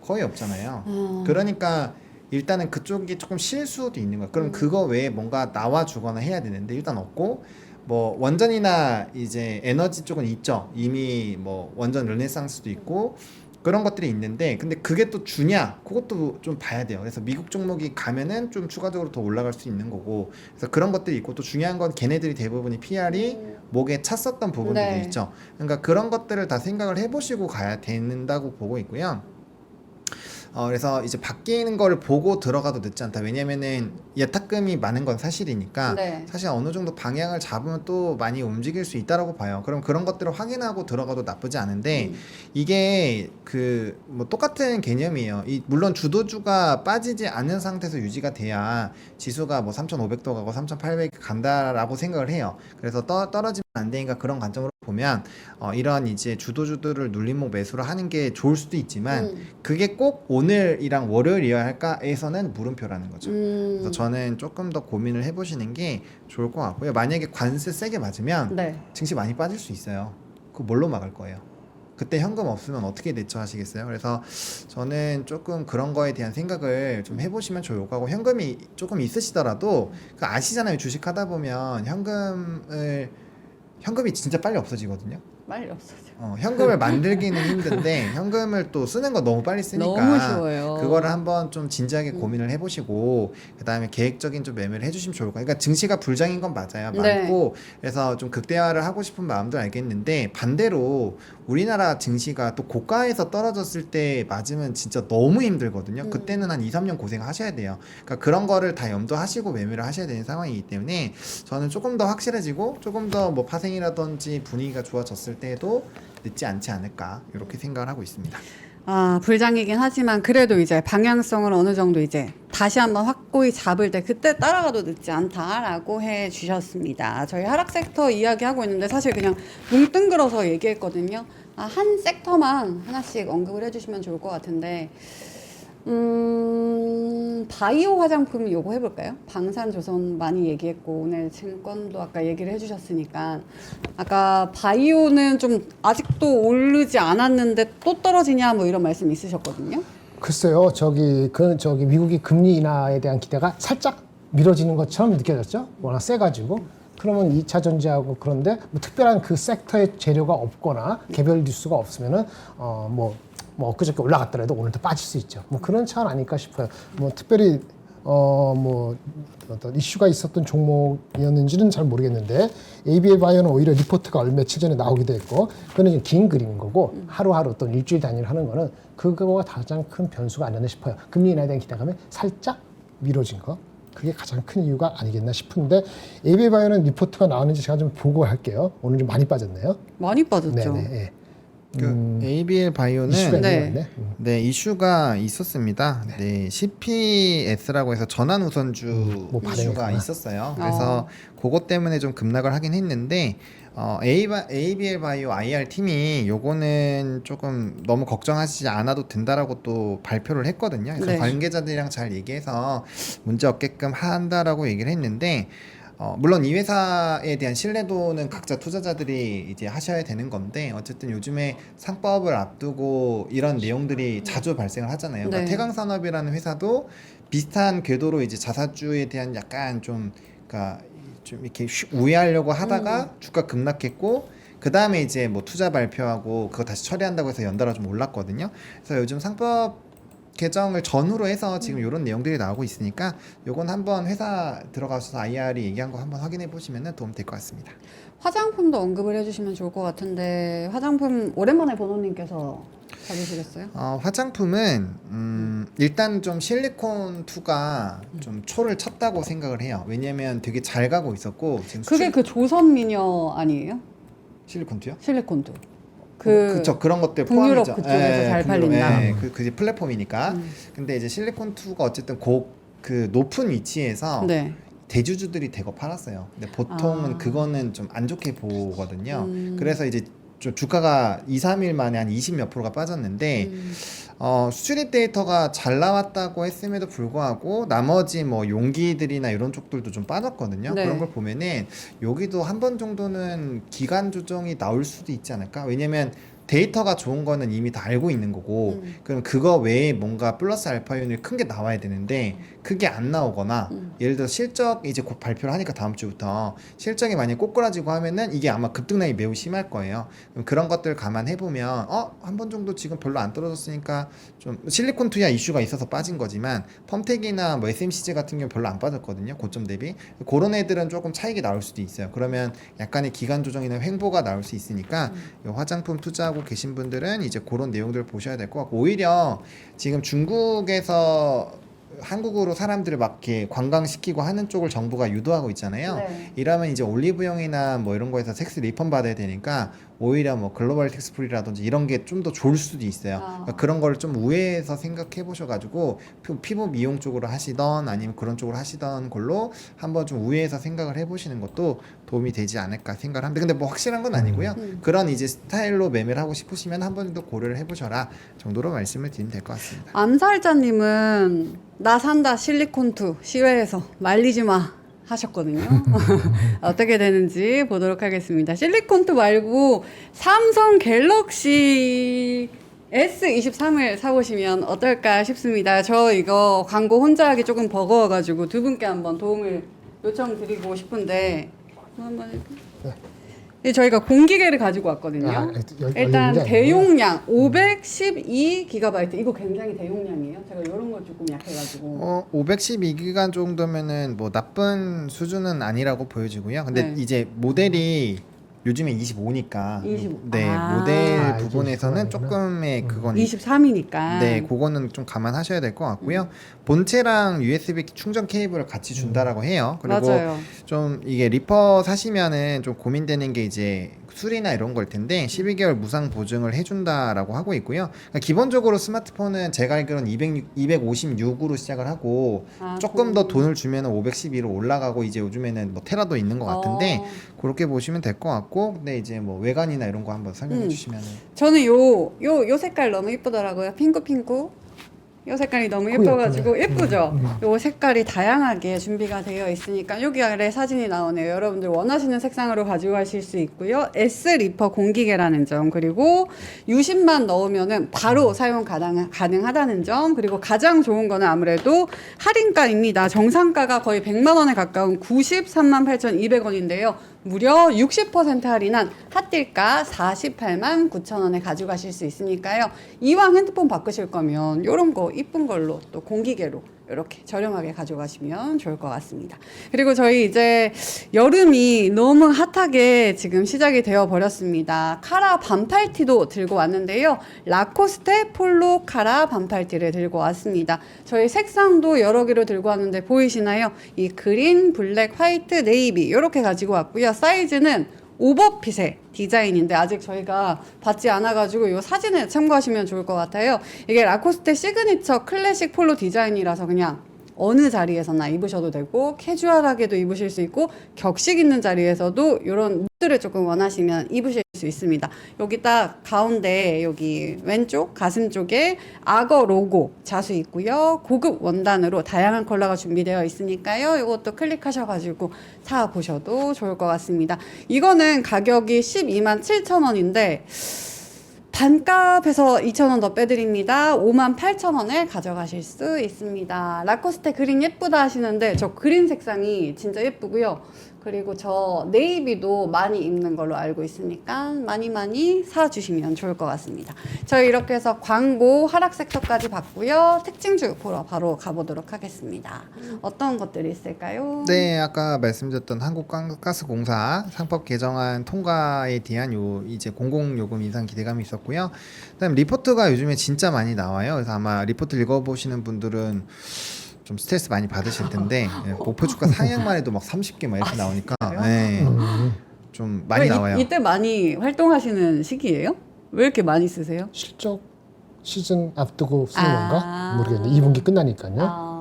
거의 없잖아요. 그러니까 일단은 그쪽이 조금 쉴 수도 있는 거예요. 그럼 그거 외에 뭔가 나와주거나 해야 되는데 일단 없고 뭐 원전이나 이제 에너지 쪽은 있죠. 이미 뭐 원전 르네상스도 있고 그런 것들이 있는데 근데 그게 또 주냐? 그것도 좀 봐야 돼요. 그래서 미국 종목이 가면은 좀 추가적으로 더 올라갈 수 있는 거고 그래서 그런 것들이 있고 또 중요한 건 걔네들이 대부분이 PR이 목에 찼었던 부분들도 네. 있죠. 그러니까 그런 것들을 다 생각을 해보시고 가야 된다고 보고 있고요. 그래서 이제 바뀌는 거를 보고 들어가도 늦지 않다. 왜냐면은 예탁금이 많은 건 사실이니까 네. 사실 어느 정도 방향을 잡으면 또 많이 움직일 수 있다라고 봐요. 그럼 그런 것들을 확인하고 들어가도 나쁘지 않은데 이게 그 뭐 똑같은 개념이에요. 물론 주도주가 빠지지 않는 상태에서 유지가 돼야 지수가 뭐 3,500도 가고 3,800 간다라고 생각을 해요. 그래서 떨어지면 안 되니까 그런 관점으로 보면 이런 이제 주도주들을 눌림목 매수를 하는 게 좋을 수도 있지만 그게 꼭 오늘이랑 월요일이어야 할까에서는 물음표라는 거죠. 그래서 저는 조금 더 고민을 해보시는 게 좋을 것 같고요. 만약에 관세 세게 맞으면 네. 증시 많이 빠질 수 있어요. 그거 뭘로 막을 거예요? 그때 현금 없으면 어떻게 대처하시겠어요? 그래서 저는 조금 그런 거에 대한 생각을 좀 해보시면 좋을 것 같고 현금이 조금 있으시더라도 그 아시잖아요. 주식하다 보면 현금이 진짜 빨리 없어지거든요. 빨리 없어져. 현금을 만들기는 힘든데 현금을 또 쓰는 거 너무 빨리 쓰니까 너무 쉬워요. 그거를 한번 좀 진지하게 고민을 해보시고 그다음에 계획적인 좀 매매를 해주시면 좋을 거예요. 그러니까 증시가 불장인 건 맞아요. 네. 맞고 그래서 좀 극대화를 하고 싶은 마음도 알겠는데 반대로 우리나라 증시가 또 고가에서 떨어졌을 때 맞으면 진짜 너무 힘들거든요. 그때는 한 2, 3년 고생하셔야 돼요. 그러니까 그런 거를 다 염두하시고 매매를 하셔야 되는 상황이기 때문에 저는 조금 더 확실해지고 조금 더 뭐 파생이라든지 분위기가 좋아졌을 때도 늦지 않지 않을까 이렇게 생각을 하고 있습니다. 불장이긴 하지만 그래도 이제 방향성을 어느 정도 이제 다시 한번 확고히 잡을 때 그때 따라가도 늦지 않다라고 해 주셨습니다. 저희 하락 섹터 이야기하고 있는데 사실 그냥 뭉뚱그려서 얘기했거든요. 한 섹터만 하나씩 언급을 해주시면 좋을 것 같은데 바이오 화장품 요거 해볼까요? 방산조선 많이 얘기했고 오늘 증권도 아까 얘기를 해주셨으니까 아까 바이오는 좀 아직도 오르지 않았는데 또 떨어지냐 뭐 이런 말씀 있으셨거든요. 글쎄요, 저기 미국이 금리 인하에 대한 기대가 살짝 미뤄지는 것처럼 느껴졌죠. 워낙 세가지고 그러면 2차 전지하고 그런데 뭐 특별한 그 섹터의 재료가 없거나 개별 뉴스가 없으면은 뭐 엊그저께 올라갔더라도 오늘 또 빠질 수 있죠. 뭐 그런 차원 아닐까 싶어요. 뭐 특별히 뭐 어떤 이슈가 있었던 종목이었는지는 잘 모르겠는데 ABL 바이오는 오히려 리포트가 며칠 전에 나오기도 했고 그거는 좀 긴 그림인 거고 하루하루 어떤 일주일 단위로 하는 거는 그거가 가장 큰 변수가 아니었나 싶어요. 금리 인하에 대한 기대감이 살짝 미뤄진 거. 그게 가장 큰 이유가 아니겠나 싶은데 ABL 바이오는 리포트가 나왔는지 제가 좀 보고 할게요. 오늘 좀 많이 빠졌네요. 많이 빠졌죠. 네네. 예. 그 ABL 바이오는 이슈가 있는 네. 것 같네. 네, 이슈가 있었습니다. 네, CPS라고 해서 전환 우선주 뭐 이슈가 반응했구나. 있었어요. 그래서 그것 때문에 좀 급락을 하긴 했는데 ABL 바이오 IR 팀이 요거는 조금 너무 걱정하시지 않아도 된다라고 또 발표를 했거든요. 그래서 네. 관계자들이랑 잘 얘기해서 문제 없게끔 한다라고 얘기를 했는데 물론 이 회사에 대한 신뢰도는 각자 투자자들이 이제 하셔야 되는 건데 어쨌든 요즘에 상법을 앞두고 이런 내용들이 자주 발생을 하잖아요. 그러니까 네. 태강산업이라는 회사도 비슷한 궤도로 이제 자사주에 대한 약간 좀 그러니까 좀 이렇게 우회하려고 하다가 주가 급락했고 그 다음에 이제 뭐 투자 발표하고 그거 다시 처리한다고 해서 연달아 좀 올랐거든요. 그래서 요즘 상법 개정을 전후로 해서 지금 이런 내용들이 나오고 있으니까 요건 한번 회사 들어가셔서 IR이 얘기한 거 한번 확인해 보시면 도움 될 것 같습니다. 화장품도 언급을 해주시면 좋을 것 같은데 화장품 오랜만에 번호님께서 가지시겠어요? 화장품은 일단 좀 실리콘 2가 좀 초를 쳤다고 생각을 해요. 왜냐면 되게 잘 가고 있었고 지금 그게 그 조선미녀 아니에요? 실리콘 2요? 실리콘도. 그쵸 그런 것들 북유럽 포함이죠. 그쪽에서 잘 북유럽, 팔린다. 그 플랫폼이니까. 근데 이제 실리콘 2가 어쨌든 그 높은 위치에서 네. 대주주들이 대거 팔았어요. 근데 보통은 아. 그거는 좀 안 좋게 보거든요. 음. 그래서 이제 좀 주가가 2, 3일 만에 한 20 몇 프로가 빠졌는데 수출입 데이터가 잘 나왔다고 했음에도 불구하고 나머지 뭐 용기들이나 이런 쪽들도 좀 빠졌거든요. 네. 그런 걸 보면은 여기도 한 번 정도는 기간 조정이 나올 수도 있지 않을까? 왜냐면 데이터가 좋은 거는 이미 다 알고 있는 거고 그럼 그거 외에 뭔가 플러스 알파윤이 큰 게 나와야 되는데 그게 안 나오거나 예를 들어 실적 이제 곧 발표를 하니까 다음 주부터 실적이 만약에 꼬꾸라지고 하면은 이게 아마 급등락이 매우 심할 거예요. 그럼 그런 것들 감안해 보면 한 번 정도 지금 별로 안 떨어졌으니까 좀 실리콘 투야 이슈가 있어서 빠진 거지만 펌텍이나 뭐 SMCG 같은 경우 별로 안 빠졌거든요. 고점 대비. 그런 애들은 조금 차익이 나올 수도 있어요. 그러면 약간의 기간 조정이나 횡보가 나올 수 있으니까 요 화장품 투자하고 계신 분들은 이제 그런 내용들을 보셔야 될 것 같고 오히려 지금 중국에서 한국으로 사람들을 막 이렇게 관광시키고 하는 쪽을 정부가 유도하고 있잖아요. 네. 이러면 이제 올리브영이나 뭐 이런 거에서 텍스 리펀 받아야 되니까 오히려 뭐 글로벌 텍스 프리라든지 이런 게 좀 더 좋을 수도 있어요. 그러니까 그런 걸 좀 우회해서 생각해 보셔가지고 피부 미용 쪽으로 하시던 아니면 그런 쪽으로 하시던 걸로 한번 좀 우회해서 생각을 해보시는 것도 도움이 되지 않을까 생각을 합니다. 근데 뭐 확실한 건 아니고요. 그런 이제 스타일로 매매를 하고 싶으시면 한 번 더 고려를 해보셔라 정도로 말씀을 드리면 될 것 같습니다. 암살자님은 나 산다 실리콘2 시외에서 말리지 마 하셨거든요. 어떻게 되는지 보도록 하겠습니다. 실리콘2 말고 삼성 갤럭시 S23을 사보시면 어떨까 싶습니다. 저 이거 광고 혼자 하기 조금 버거워가지고 두 분께 한번 도움을 요청드리고 싶은데 한번 해볼까요? 네. 저희가 공기계를 가지고 왔거든요. 일단 대용량 512GB 이거 굉장히 대용량이에요. 제가 이런 거 조금 약해가지고 512기간 정도면은 뭐 나쁜 수준은 아니라고 보여지고요. 근데 네. 이제 모델이 요즘에 25니까 25. 네 아. 모델 이게 부분에서는 25 조금의 그건 23이니까 네, 그거는 좀 감안하셔야 될 것 같고요. 본체랑 USB 충전 케이블을 같이 준다라고 해요. 그리고 맞아요. 좀 이게 리퍼 사시면은 좀 고민되는 게 이제 수리나 이런 걸 텐데 12개월 무상 보증을 해준다라고 하고 있고요. 그러니까 기본적으로 스마트폰은 제가 알기로는 256으로 시작을 하고 조금 더 돈을 주면은 512로 올라가고 이제 요즘에는 뭐 테라도 있는 것 같은데 그렇게 보시면 될 것 같고 근데 이제 뭐 외관이나 이런 거 한번 설명해 주시면은 저는 요 색깔 너무 이쁘더라고요. 핑크핑크. 이 색깔이 너무 코 예뻐가지고 예쁘네. 예쁘죠? 요 색깔이 다양하게 준비가 되어 있으니까 여기 아래 사진이 나오네요. 여러분들 원하시는 색상으로 가지고 가실 수 있고요. S 리퍼 공기계라는 점, 그리고 유심만 넣으면은 바로 사용 가능하다는 점, 그리고 가장 좋은 거는 아무래도 할인가입니다. 정상가가 거의 100만 원에 가까운 93만 8,200원인데요. 무려 60% 할인한 핫딜가 48만 9천 원에 가져가실 수 있으니까요. 이왕 핸드폰 바꾸실 거면 이런 거 이쁜 걸로 또 공기계로 이렇게 저렴하게 가져가시면 좋을 것 같습니다. 그리고 저희 이제 여름이 너무 핫하게 지금 시작이 되어 버렸습니다. 카라 반팔티도 들고 왔는데요. 라코스테 폴로 카라 반팔티를 들고 왔습니다. 저희 색상도 여러 개로 들고 왔는데 보이시나요? 이 그린, 블랙, 화이트, 네이비 이렇게 가지고 왔고요. 사이즈는 오버핏의 디자인인데 아직 저희가 받지 않아가지고 이 사진에 참고하시면 좋을 것 같아요. 이게 라코스테 시그니처 클래식 폴로 디자인이라서 그냥 어느 자리에서나 입으셔도 되고 캐주얼하게도 입으실 수 있고 격식 있는 자리에서도 이런 룩들을 조금 원하시면 입으실 수 있습니다. 여기 딱 가운데 여기 왼쪽 가슴 쪽에 악어 로고 자수 있고요. 고급 원단으로 다양한 컬러가 준비되어 있으니까요. 이것도 클릭하셔가지고 사보셔도 좋을 것 같습니다. 이거는 가격이 12만 7천 원인데 반값에서 2,000원 더 빼드립니다. 58,000원에 가져가실 수 있습니다. 라코스테 그린 예쁘다 하시는데 저 그린 색상이 진짜 예쁘고요. 그리고 저 네이비도 많이 입는 걸로 알고 있으니까 많이 사주시면 좋을 것 같습니다. 저희 이렇게 해서 광고 하락 섹터까지 봤고요. 특징주 보러 바로 가보도록 하겠습니다. 어떤 것들이 있을까요? 네, 아까 말씀드렸던 한국가스공사 상법 개정안 통과에 대한 이제 공공요금 인상 기대감이 있었고요. 그다음 리포트가 요즘에 진짜 많이 나와요. 그래서 아마 리포트 읽어보시는 분들은 좀 스트레스 많이 받으실 텐데 목표 주가 상향만 해도 막 30개 막 이렇게 나오니까 네, 좀 많이 나와요. 이때 많이 활동하시는 시기예요? 왜 이렇게 많이 쓰세요? 실적 시즌 앞두고 쓰는 아. 건가? 모르겠는데 2분기 끝나니까요.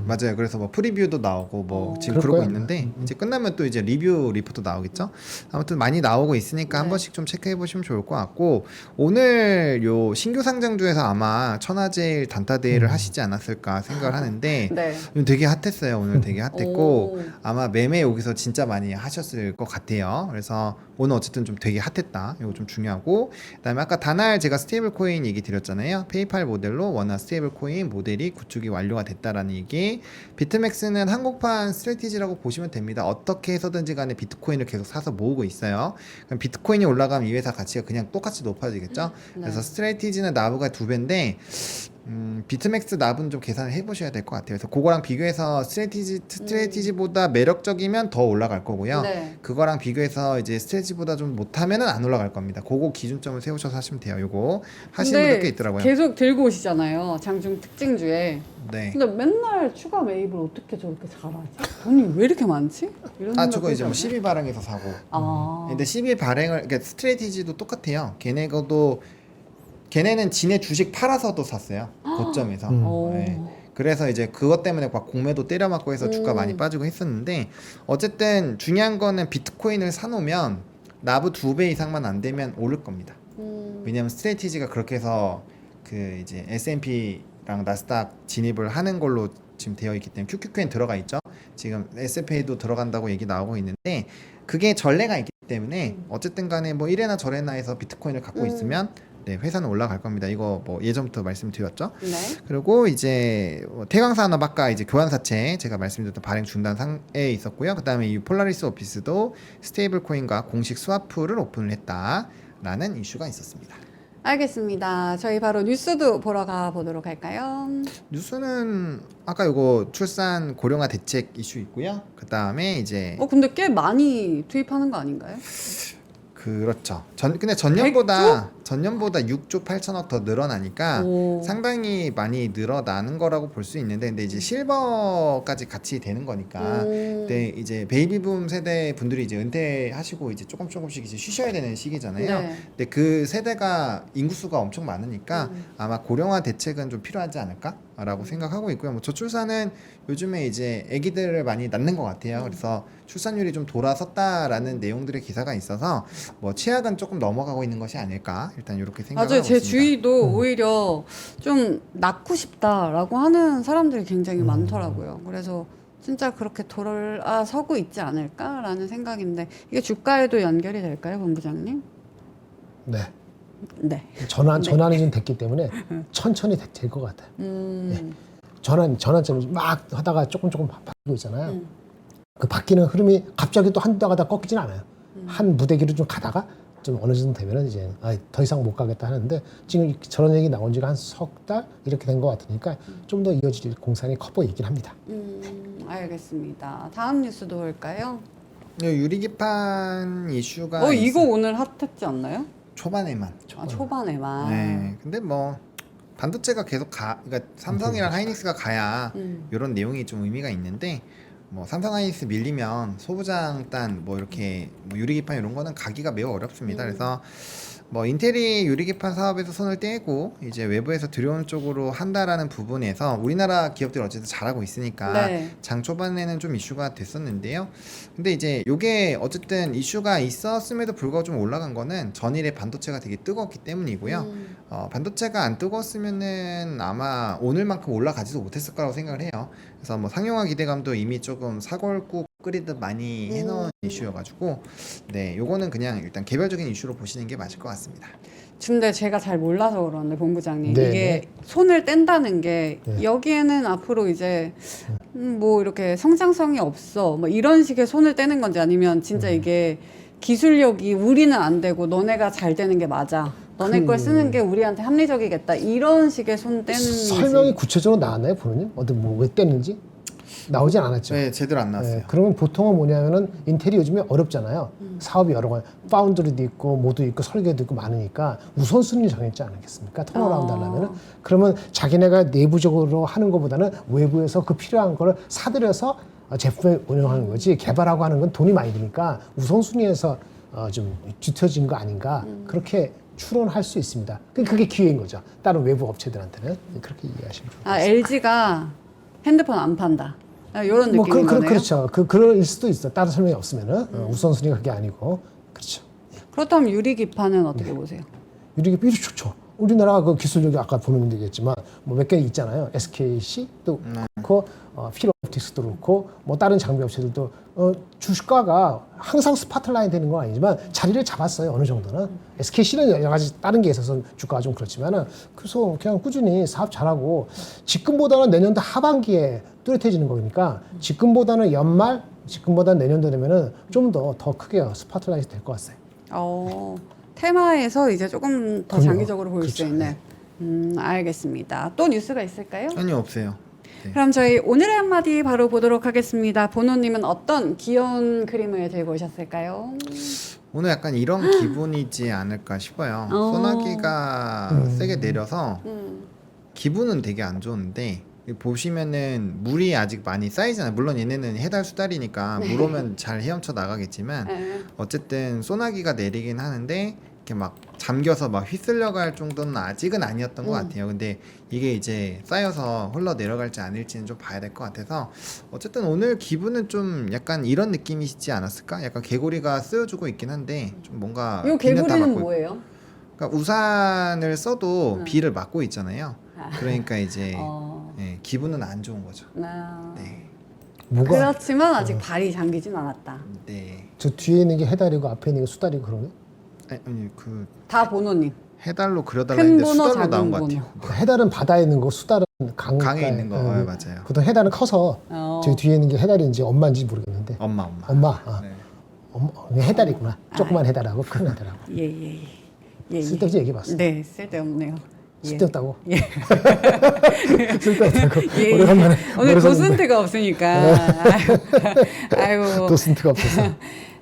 맞아요. 그래서 뭐 프리뷰도 나오고 뭐 지금 그럴 그러고 거야. 있는데 이제 끝나면 또 이제 리뷰 리포트 나오겠죠. 아무튼 많이 나오고 있으니까 한 번씩 좀 체크해 보시면 좋을 것 같고 오늘 요 신규 상장주에서 아마 천하제일 단타대회를 하시지 않았을까 생각을 하는데 네. 되게 핫했어요. 오늘 되게 핫했고 오. 아마 매매 여기서 진짜 많이 하셨을 것 같아요. 그래서 오늘 어쨌든 좀 되게 핫했다. 이거 좀 중요하고 그다음에 아까 다날 제가 스테이블 코인 얘기 드렸잖아요. 페이팔 모델로 원화 스테이블 코인 모델이 구축이 완료가 됐다라는 얘기. 비트맥스는 한국판 스트래티지라고 보시면 됩니다. 어떻게 해서든지 간에 비트코인을 계속 사서 모으고 있어요. 그럼 비트코인이 올라가면 이 회사 가치가 그냥 똑같이 높아지겠죠. 네. 그래서 스트래티지는 나브가 2배인데 비트맥스 납은 좀 계산을 해보셔야 될 것 같아요. 그래서 그거랑 비교해서 스트래티지보다 매력적이면 더 올라갈 거고요. 네. 그거랑 비교해서 이제 스트래티지보다 좀 못하면은 안 올라갈 겁니다. 그거 기준점을 세우셔서 하시면 돼요. 요거 하시는 분들 꽤 있더라고요. 계속 들고 오시잖아요. 장중 특징주에. 네. 근데 맨날 추가 매입을 어떻게 저렇게 잘하지? 돈이 왜 이렇게 많지? 이런 아 생각 저거 이제 뭐 들잖아요. 12 발행해서 사고. 아. 근데 12 발행을 그러니까 스트래티지도 똑같아요. 걔네는 지네 주식 팔아서도 샀어요. 고점에서. 오. 네. 그래서 이제 그것 때문에 막 공매도 때려맞고 해서 주가 많이 빠지고 했었는데 어쨌든 중요한 거는 비트코인을 사놓으면 나브 2배 이상만 안 되면 오를 겁니다. 왜냐면 스트래티지가 그렇게 해서 그 이제 S&P랑 나스닥 진입을 하는 걸로 지금 되어 있기 때문에 QQQ엔 들어가 있죠. 지금 SFA도 들어간다고 얘기 나오고 있는데 그게 전례가 있기 때문에 어쨌든 간에 뭐 이래나 저래나 해서 비트코인을 갖고 있으면 네, 회사는 올라갈 겁니다. 이거 뭐 예전부터 말씀드렸죠. 네. 그리고 이제 태광산업 아까 이제 교환사채 제가 말씀드렸던 발행 중단 상에 있었고요. 그다음에 이 폴라리스 오피스도 스테이블 코인과 공식 스와프를 오픈을 했다라는 이슈가 있었습니다. 알겠습니다. 저희 바로 뉴스도 보러 가보도록 할까요? 뉴스는 아까 이거 출산 고령화 대책 이슈 있고요. 그다음에 이제 근데 꽤 많이 투입하는 거 아닌가요? 그렇죠. 근데 전년보다 6조 8천억 더 늘어나니까 오. 상당히 많이 늘어나는 거라고 볼 수 있는데 근데 이제 실버까지 같이 되는 거니까 근데 이제 베이비붐 세대 분들이 이제 은퇴하시고 이제 조금씩 이제 쉬셔야 되는 시기잖아요. 네. 근데 그 세대가 인구수가 엄청 많으니까 아마 고령화 대책은 좀 필요하지 않을까라고 생각하고 있고요. 뭐 저출산은 요즘에 이제 아기들을 많이 낳는 것 같아요. 그래서 출산율이 좀 돌아섰다라는 내용들의 기사가 있어서 뭐 최악은 조금 넘어가고 있는 것이 아닐까 일단 이렇게 생각하고 맞아요. 제 있습니다. 주위도 오히려 좀 낳고 싶다라고 하는 사람들이 굉장히 많더라고요. 그래서 진짜 그렇게 돌아서고 있지 않을까라는 생각인데 이게 주가에도 연결이 될까요, 본부장님? 네. 네. 전환이 좀 됐기 때문에 천천히 될 것 같아요. 전환점을 막 하다가 조금 바뀌고 있잖아요. 그 바뀌는 흐름이 갑자기 또 한다 가다 꺾이진 않아요. 한 무대기로 좀 가다가 좀 어느 정도 되면은 이제 더 이상 못 가겠다 하는데 지금 저런 얘기 나온 지가 한 석 달 이렇게 된 것 같으니까 좀 더 이어질 공산이 커 보이긴 합니다. 알겠습니다. 다음 뉴스도 볼까요? 유리기판 이슈가 이거 오늘 핫했지 않나요? 초반에만. 초반에만. 네. 근데 뭐 반도체가 계속 그러니까 삼성이랑 하이닉스가 가야 이런 내용이 좀 의미가 있는데 뭐 삼성 하이닉스 밀리면 소부장 단 뭐 이렇게 뭐 유리기판 이런 거는 가기가 매우 어렵습니다. 그래서 뭐 인텔이 유리기판 사업에서 손을 떼고 이제 외부에서 들여온 쪽으로 한다라는 부분에서 우리나라 기업들이 어쨌든 잘하고 있으니까 네. 장 초반에는 좀 이슈가 됐었는데요. 근데 이제 요게 어쨌든 이슈가 있었음에도 불구하고 좀 올라간 거는 전일에 반도체가 되게 뜨거웠기 때문이고요. 반도체가 안 뜨거웠으면은 아마 오늘만큼 올라가지도 못했을 거라고 생각을 해요. 그래서 뭐 상용화 기대감도 이미 조금 사골국 끓이듯 많이 해놓은 이슈여가지고 네, 요거는 그냥 일단 개별적인 이슈로 보시는 게 맞을 것 같습니다. 근데 제가 잘 몰라서 그러는데 본부장님 네, 이게 손을 뗀다는 게 네. 여기에는 앞으로 이제 뭐 이렇게 성장성이 없어 뭐 이런 식의 손을 떼는 건지 아니면 진짜 이게 기술력이 우리는 안 되고 너네가 잘 되는 게 맞아 너네 걸 쓰는 게 우리한테 합리적이겠다 이런 식의 손 떼는 설명이 구체적으로 나왔나요, 보노님? 어디 뭐 왜 떼는지 나오진 않았죠. 네, 제대로 안 나왔어요. 네, 그러면 보통은 뭐냐면은 인텔이 요즘에 어렵잖아요. 사업이 여러 건 파운드리도 있고 모두 있고 설계도 있고 많으니까 우선순위를 정했지 않겠습니까? 턴어라운드 하려면은 그러면 자기네가 내부적으로 하는 것보다는 외부에서 그 필요한 거를 사들여서 제품에 운영하는 거지 개발하고 하는 건 돈이 많이 드니까 우선순위에서 좀 뒤처진 거 아닌가 그렇게 추론할 수 있습니다. 그게 기회인 거죠. 다른 외부 업체들한테는 그렇게 이해하시면 좋겠습니다. LG가 핸드폰 안 판다 이런 느낌인 거네요. 그렇죠. 그럴 수도 있어. 다른 설명이 없으면은 우선순위가 그게 아니고 그렇죠. 그렇다면 유리기판은 어떻게 보세요? 유리기판 좋죠. 우리나라 그 기술력이 아까 보는 얘기했지만 뭐 몇 개 있잖아요. SKC도 그렇고 필옵틱스도 그렇고 뭐 다른 장비 업체들도 주가가 항상 스파트라인 되는 건 아니지만 자리를 잡았어요. 어느 정도는. SKC는 여러 가지 다른 게 있어서 주가가 좀 그렇지만은 그래서 그냥 꾸준히 사업 잘하고 지금보다는 내년도 하반기에 뚜렷해지는 거니까 지금보다는 연말, 지금보다는 내년도 되면은 좀 더 크게 스파트라이트 될 것 같아요. 테마에서 이제 조금 더 그럼요. 장기적으로 볼 수 그렇죠. 있는. 알겠습니다. 또 뉴스가 있을까요? 아니요, 없어요. 네. 그럼 저희 오늘의 한마디 바로 보도록 하겠습니다. 보노님은 어떤 귀여운 그림을 들고 오셨을까요? 오늘 약간 이런 기분이지 않을까 싶어요. 소나기가 세게 내려서 기분은 되게 안 좋은데 보시면은 물이 아직 많이 쌓이잖아요. 물론 얘네는 해달 수달이니까 물 오면 잘 헤엄쳐 나가겠지만 어쨌든 소나기가 내리긴 하는데 이렇게 막 잠겨서 막 휘쓸려 갈 정도는 아직은 아니었던 것 같아요. 근데 이게 이제 쌓여서 흘러 내려갈지 아닐지는 좀 봐야 될 것 같아서 어쨌든 오늘 기분은 좀 약간 이런 느낌이시지 않았을까? 약간 개구리가 쓰여주고 있긴 한데 좀 뭔가 이 비는 다 개구리는 막고 뭐예요? 그러니까 우산을 써도 비를 막고 있잖아요. 그러니까 이제 네, 기분은 안 좋은 거죠. 네. 그렇지만 아직 발이 잠기진 않았다. 네. 저 뒤에 있는 게 해달이고 앞에 있는 게 수달이고 그러네. 아니 그 다 보노님. 해달로 그려달라 큰 했는데 번호, 수달로 작은 나온 것 번호. 같아요. 해달은 바다에 있는 거, 수달은 강에 있는 거 맞아요. 보통 해달은 커서 저 뒤에 있는 게 해달인지 엄마인지 모르겠는데. 엄마. 아. 네. 해달이구나. 조그만 해달하고 큰 해달하고. 예. 쓸데없이 얘기해봤어. 네, 쓸데없네요. 쓸데없다고. 예. 쓸데없다고. 예. 오래간만에 오늘 노래 썼는데. 도슨트가 없으니까. 아이고. 도슨트가 없어서.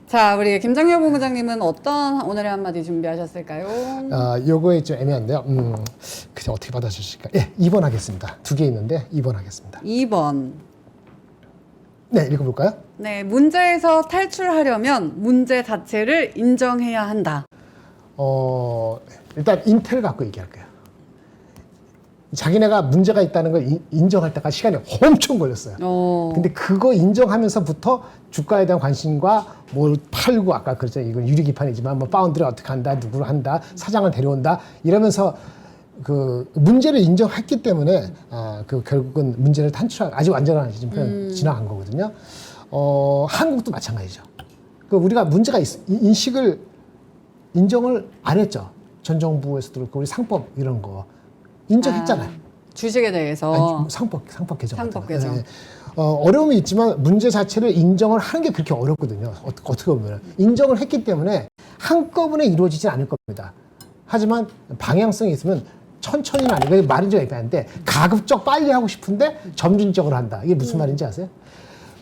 자, 우리 김정효 본부장님은 어떤 오늘의 한마디 준비하셨을까요? 요거에 좀 애매한데요. 그냥 어떻게 받아주실까? 예, 2번 하겠습니다. 두 개 있는데 2번 하겠습니다. 2번. 네, 읽어볼까요? 네, 문제에서 탈출하려면 문제 자체를 인정해야 한다. 일단 인텔 갖고 얘기할게요. 자기네가 문제가 있다는 걸 인정할 때까지 시간이 엄청 걸렸어요. 근데 그거 인정하면서부터 주가에 대한 관심과 뭘 팔고 아까 그랬죠. 이건 유리기판이지만 뭐 파운드를 어떻게 한다, 누구를 한다, 사장을 데려온다 이러면서 그 문제를 인정했기 때문에 그 결국은 문제를 탄출하고 아직 완전한 아니지만 지나간 거거든요. 한국도 마찬가지죠. 그 우리가 문제가 인식을 인정을 안 했죠. 전 정부에서도 그렇고 우리 상법 이런 거 인정했잖아요. 주식에 대해서 아니, 상법 개정. 상법 개정. 네. 어려움이 있지만 문제 자체를 인정을 하는 게 그렇게 어렵거든요. 어떻게 보면 인정을 했기 때문에 한꺼번에 이루어지지 않을 겁니다. 하지만 방향성이 있으면 천천히는 아니고 말이 좀 애매한데 가급적 빨리 하고 싶은데 점진적으로 한다. 이게 무슨 말인지 아세요?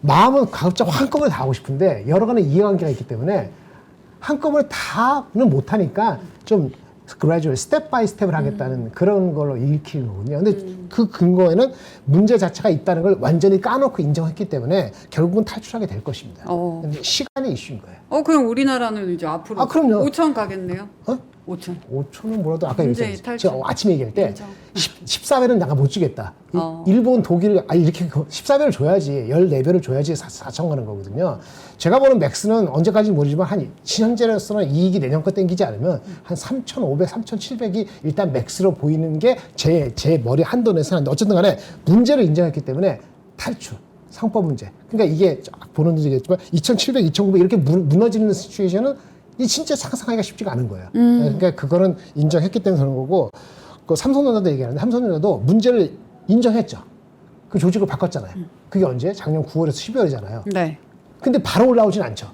마음은 가급적 한꺼번에 다 하고 싶은데 여러 가지 이해관계가 있기 때문에 한꺼번에 다는 못하니까 좀 gradual, 스텝 바이 스텝을 하겠다는 그런 걸로 읽히는 거거든요. 근데 그 근거에는 문제 자체가 있다는 걸 완전히 까놓고 인정했기 때문에 결국은 탈출하게 될 것입니다. 근데 시간이 이슈인 거예요. 그럼 우리나라는 이제 앞으로 그럼요. 5천 가겠네요. 5천. 5초는 뭐라도 아까 문제 얘기했잖아요. 탈출. 제가 아침에 얘기할 때 인정. 14배는 내가 못 주겠다. 일본, 독일 이렇게 14배를 줘야지 14배를 줘야지 4천 가는 거거든요. 제가 보는 맥스는 언제까지는 모르지만 한 현재로서는 이익이 내년 거 땡기지 않으면 한 3,500, 3,700이 일단 맥스로 보이는 게 제 머리 한돈에서 하는데 어쨌든 간에 문제를 인정했기 때문에 탈출. 상법 문제. 그러니까 이게 보는 얘기겠지만 2,700, 2,900 이렇게 무너지는 시츄에이션은 이 진짜 상상하기가 쉽지가 않은 거예요. 그러니까 그거는 인정했기 때문에 그런 거고 그 삼성전자도 얘기하는데 삼성전자도 문제를 인정했죠. 그 조직을 바꿨잖아요. 그게 언제? 작년 9월에서 12월이잖아요. 네. 근데 바로 올라오진 않죠.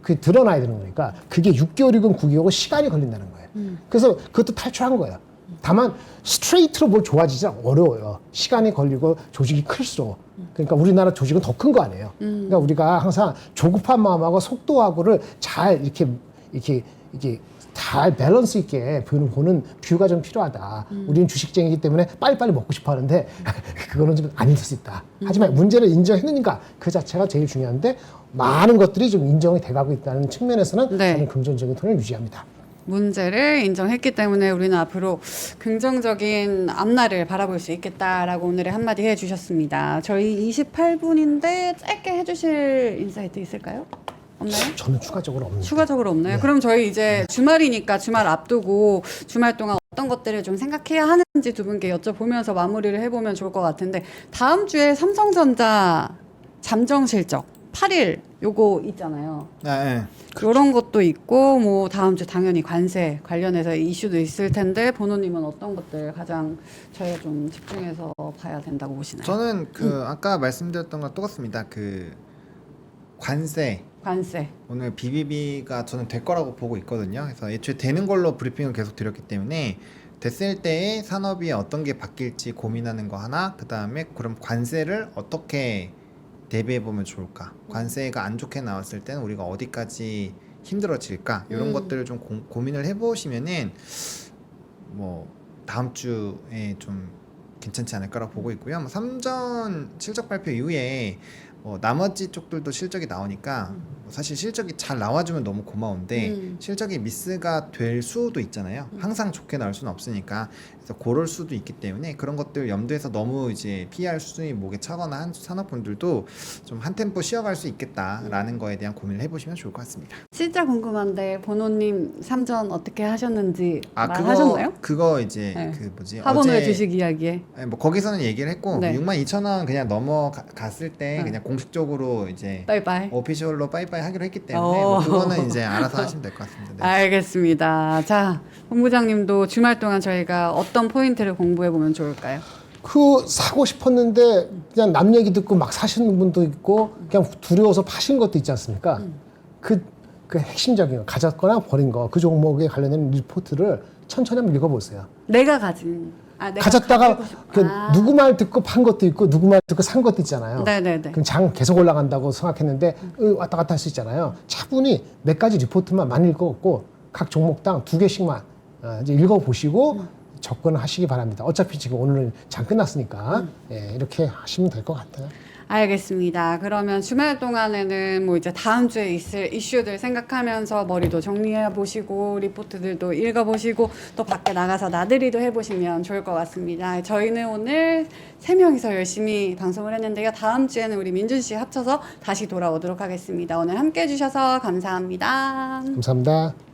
그게 드러나야 되는 거니까 그게 6개월이건 9개월이건 시간이 걸린다는 거예요. 그래서 그것도 탈출한 거예요. 다만 스트레이트로 뭘 좋아지지 어려워요. 시간이 걸리고 조직이 클수록. 그러니까 우리나라 조직은 더 큰 거 아니에요. 그러니까 우리가 항상 조급한 마음하고 속도하고를 잘 이렇게 잘 밸런스 있게 보는 뷰가 좀 필요하다. 우리는 주식쟁이기 때문에 빨리빨리 먹고 싶어 하는데 그거는 좀 아닐 수 있다. 하지만 문제를 인정했느니까 그 자체가 제일 중요한데 많은 것들이 좀 인정이 돼가고 있다는 측면에서는 네. 저는 긍정적인 톤을 유지합니다. 문제를 인정했기 때문에 우리는 앞으로 긍정적인 앞날을 바라볼 수 있겠다라고 오늘의 한마디 해주셨습니다. 저희 28분인데 짧게 해주실 인사이트 있을까요? 없나요? 저는 추가적으로 없는데. 추가적으로 없나요? 네. 그럼 저희 이제 주말이니까 주말 앞두고 주말 동안 어떤 것들을 좀 생각해야 하는지 두 분께 여쭤보면서 마무리를 해보면 좋을 것 같은데 다음 주에 삼성전자 잠정 실적 8일 요거 있잖아요. 네. 이런 것도 있고 뭐 다음 주 당연히 관세 관련해서 이슈도 있을 텐데 보노님은 어떤 것들 가장 저희가 좀 집중해서 봐야 된다고 보시나요? 저는 그 아까 말씀드렸던 건 똑같습니다. 그 관세 오늘 BBB가 저는 될 거라고 보고 있거든요. 그래서 애초에 되는 걸로 브리핑을 계속 드렸기 때문에 됐을 때에 산업이 어떤 게 바뀔지 고민하는 거 하나, 그 다음에 그럼 관세를 어떻게 대비해 보면 좋을까? 관세가 안 좋게 나왔을 때는 우리가 어디까지 힘들어질까? 이런 것들을 좀 고민을 해보시면은 뭐 다음 주에 좀 괜찮지 않을까라고 보고 있고요. 뭐 삼전 실적 발표 이후에 나머지 쪽들도 실적이 나오니까 사실 실적이 잘 나와주면 너무 고마운데 실적이 미스가 될 수도 있잖아요. 항상 좋게 나올 수는 없으니까 그래서 그럴 수도 있기 때문에 그런 것들 염두에서 너무 이제 PR 수준이 목에 차거나 한 산업분들도 좀 한 템포 쉬어갈 수 있겠다라는 거에 대한 고민을 해보시면 좋을 것 같습니다. 진짜 궁금한데 보노님 삼전 어떻게 하셨는지 말하셨나요? 그거 이제 네. 그 뭐지 하버너의 주식 이야기에 뭐 거기서는 얘기를 했고 네. 62,000원 그냥 넘어갔을 때 그냥 공식적으로 이제 빠이빠이. 오피셜로 빠이빠이 하기로 했기 때문에 뭐 그거는 이제 알아서 하시면 될 것 같습니다. 네. 알겠습니다. 자, 본부장님도 주말 동안 저희가 어떤 포인트를 공부해 보면 좋을까요? 그 사고 싶었는데 그냥 남 얘기 듣고 막 사시는 분도 있고 그냥 두려워서 파신 것도 있지 않습니까? 그 핵심적인 거 가졌거나 버린 거 그 종목에 관련된 리포트를 천천히 한번 읽어보세요. 내가 가진 내가 가졌다가 가지고 싶- 누구 말 듣고 판 것도 있고 누구 말 듣고 산 것도 있잖아요. 네네네. 그럼 장 계속 올라간다고 생각했는데 왔다 갔다 할 수 있잖아요. 차분히 몇 가지 리포트만 많이 읽어갖고 각 종목당 2개씩만 이제 읽어보시고 접근하시기 바랍니다. 어차피 지금 오늘은 장 끝났으니까 예, 이렇게 하시면 될 것 같아요. 알겠습니다. 그러면 주말 동안에는 뭐 이제 다음 주에 있을 이슈들 생각하면서 머리도 정리해 보시고 리포트들도 읽어 보시고 또 밖에 나가서 나들이도 해 보시면 좋을 것 같습니다. 저희는 오늘 3명이서 열심히 방송을 했는데요. 다음 주에는 우리 민준 씨 합쳐서 다시 돌아오도록 하겠습니다. 오늘 함께 해 주셔서 감사합니다. 감사합니다.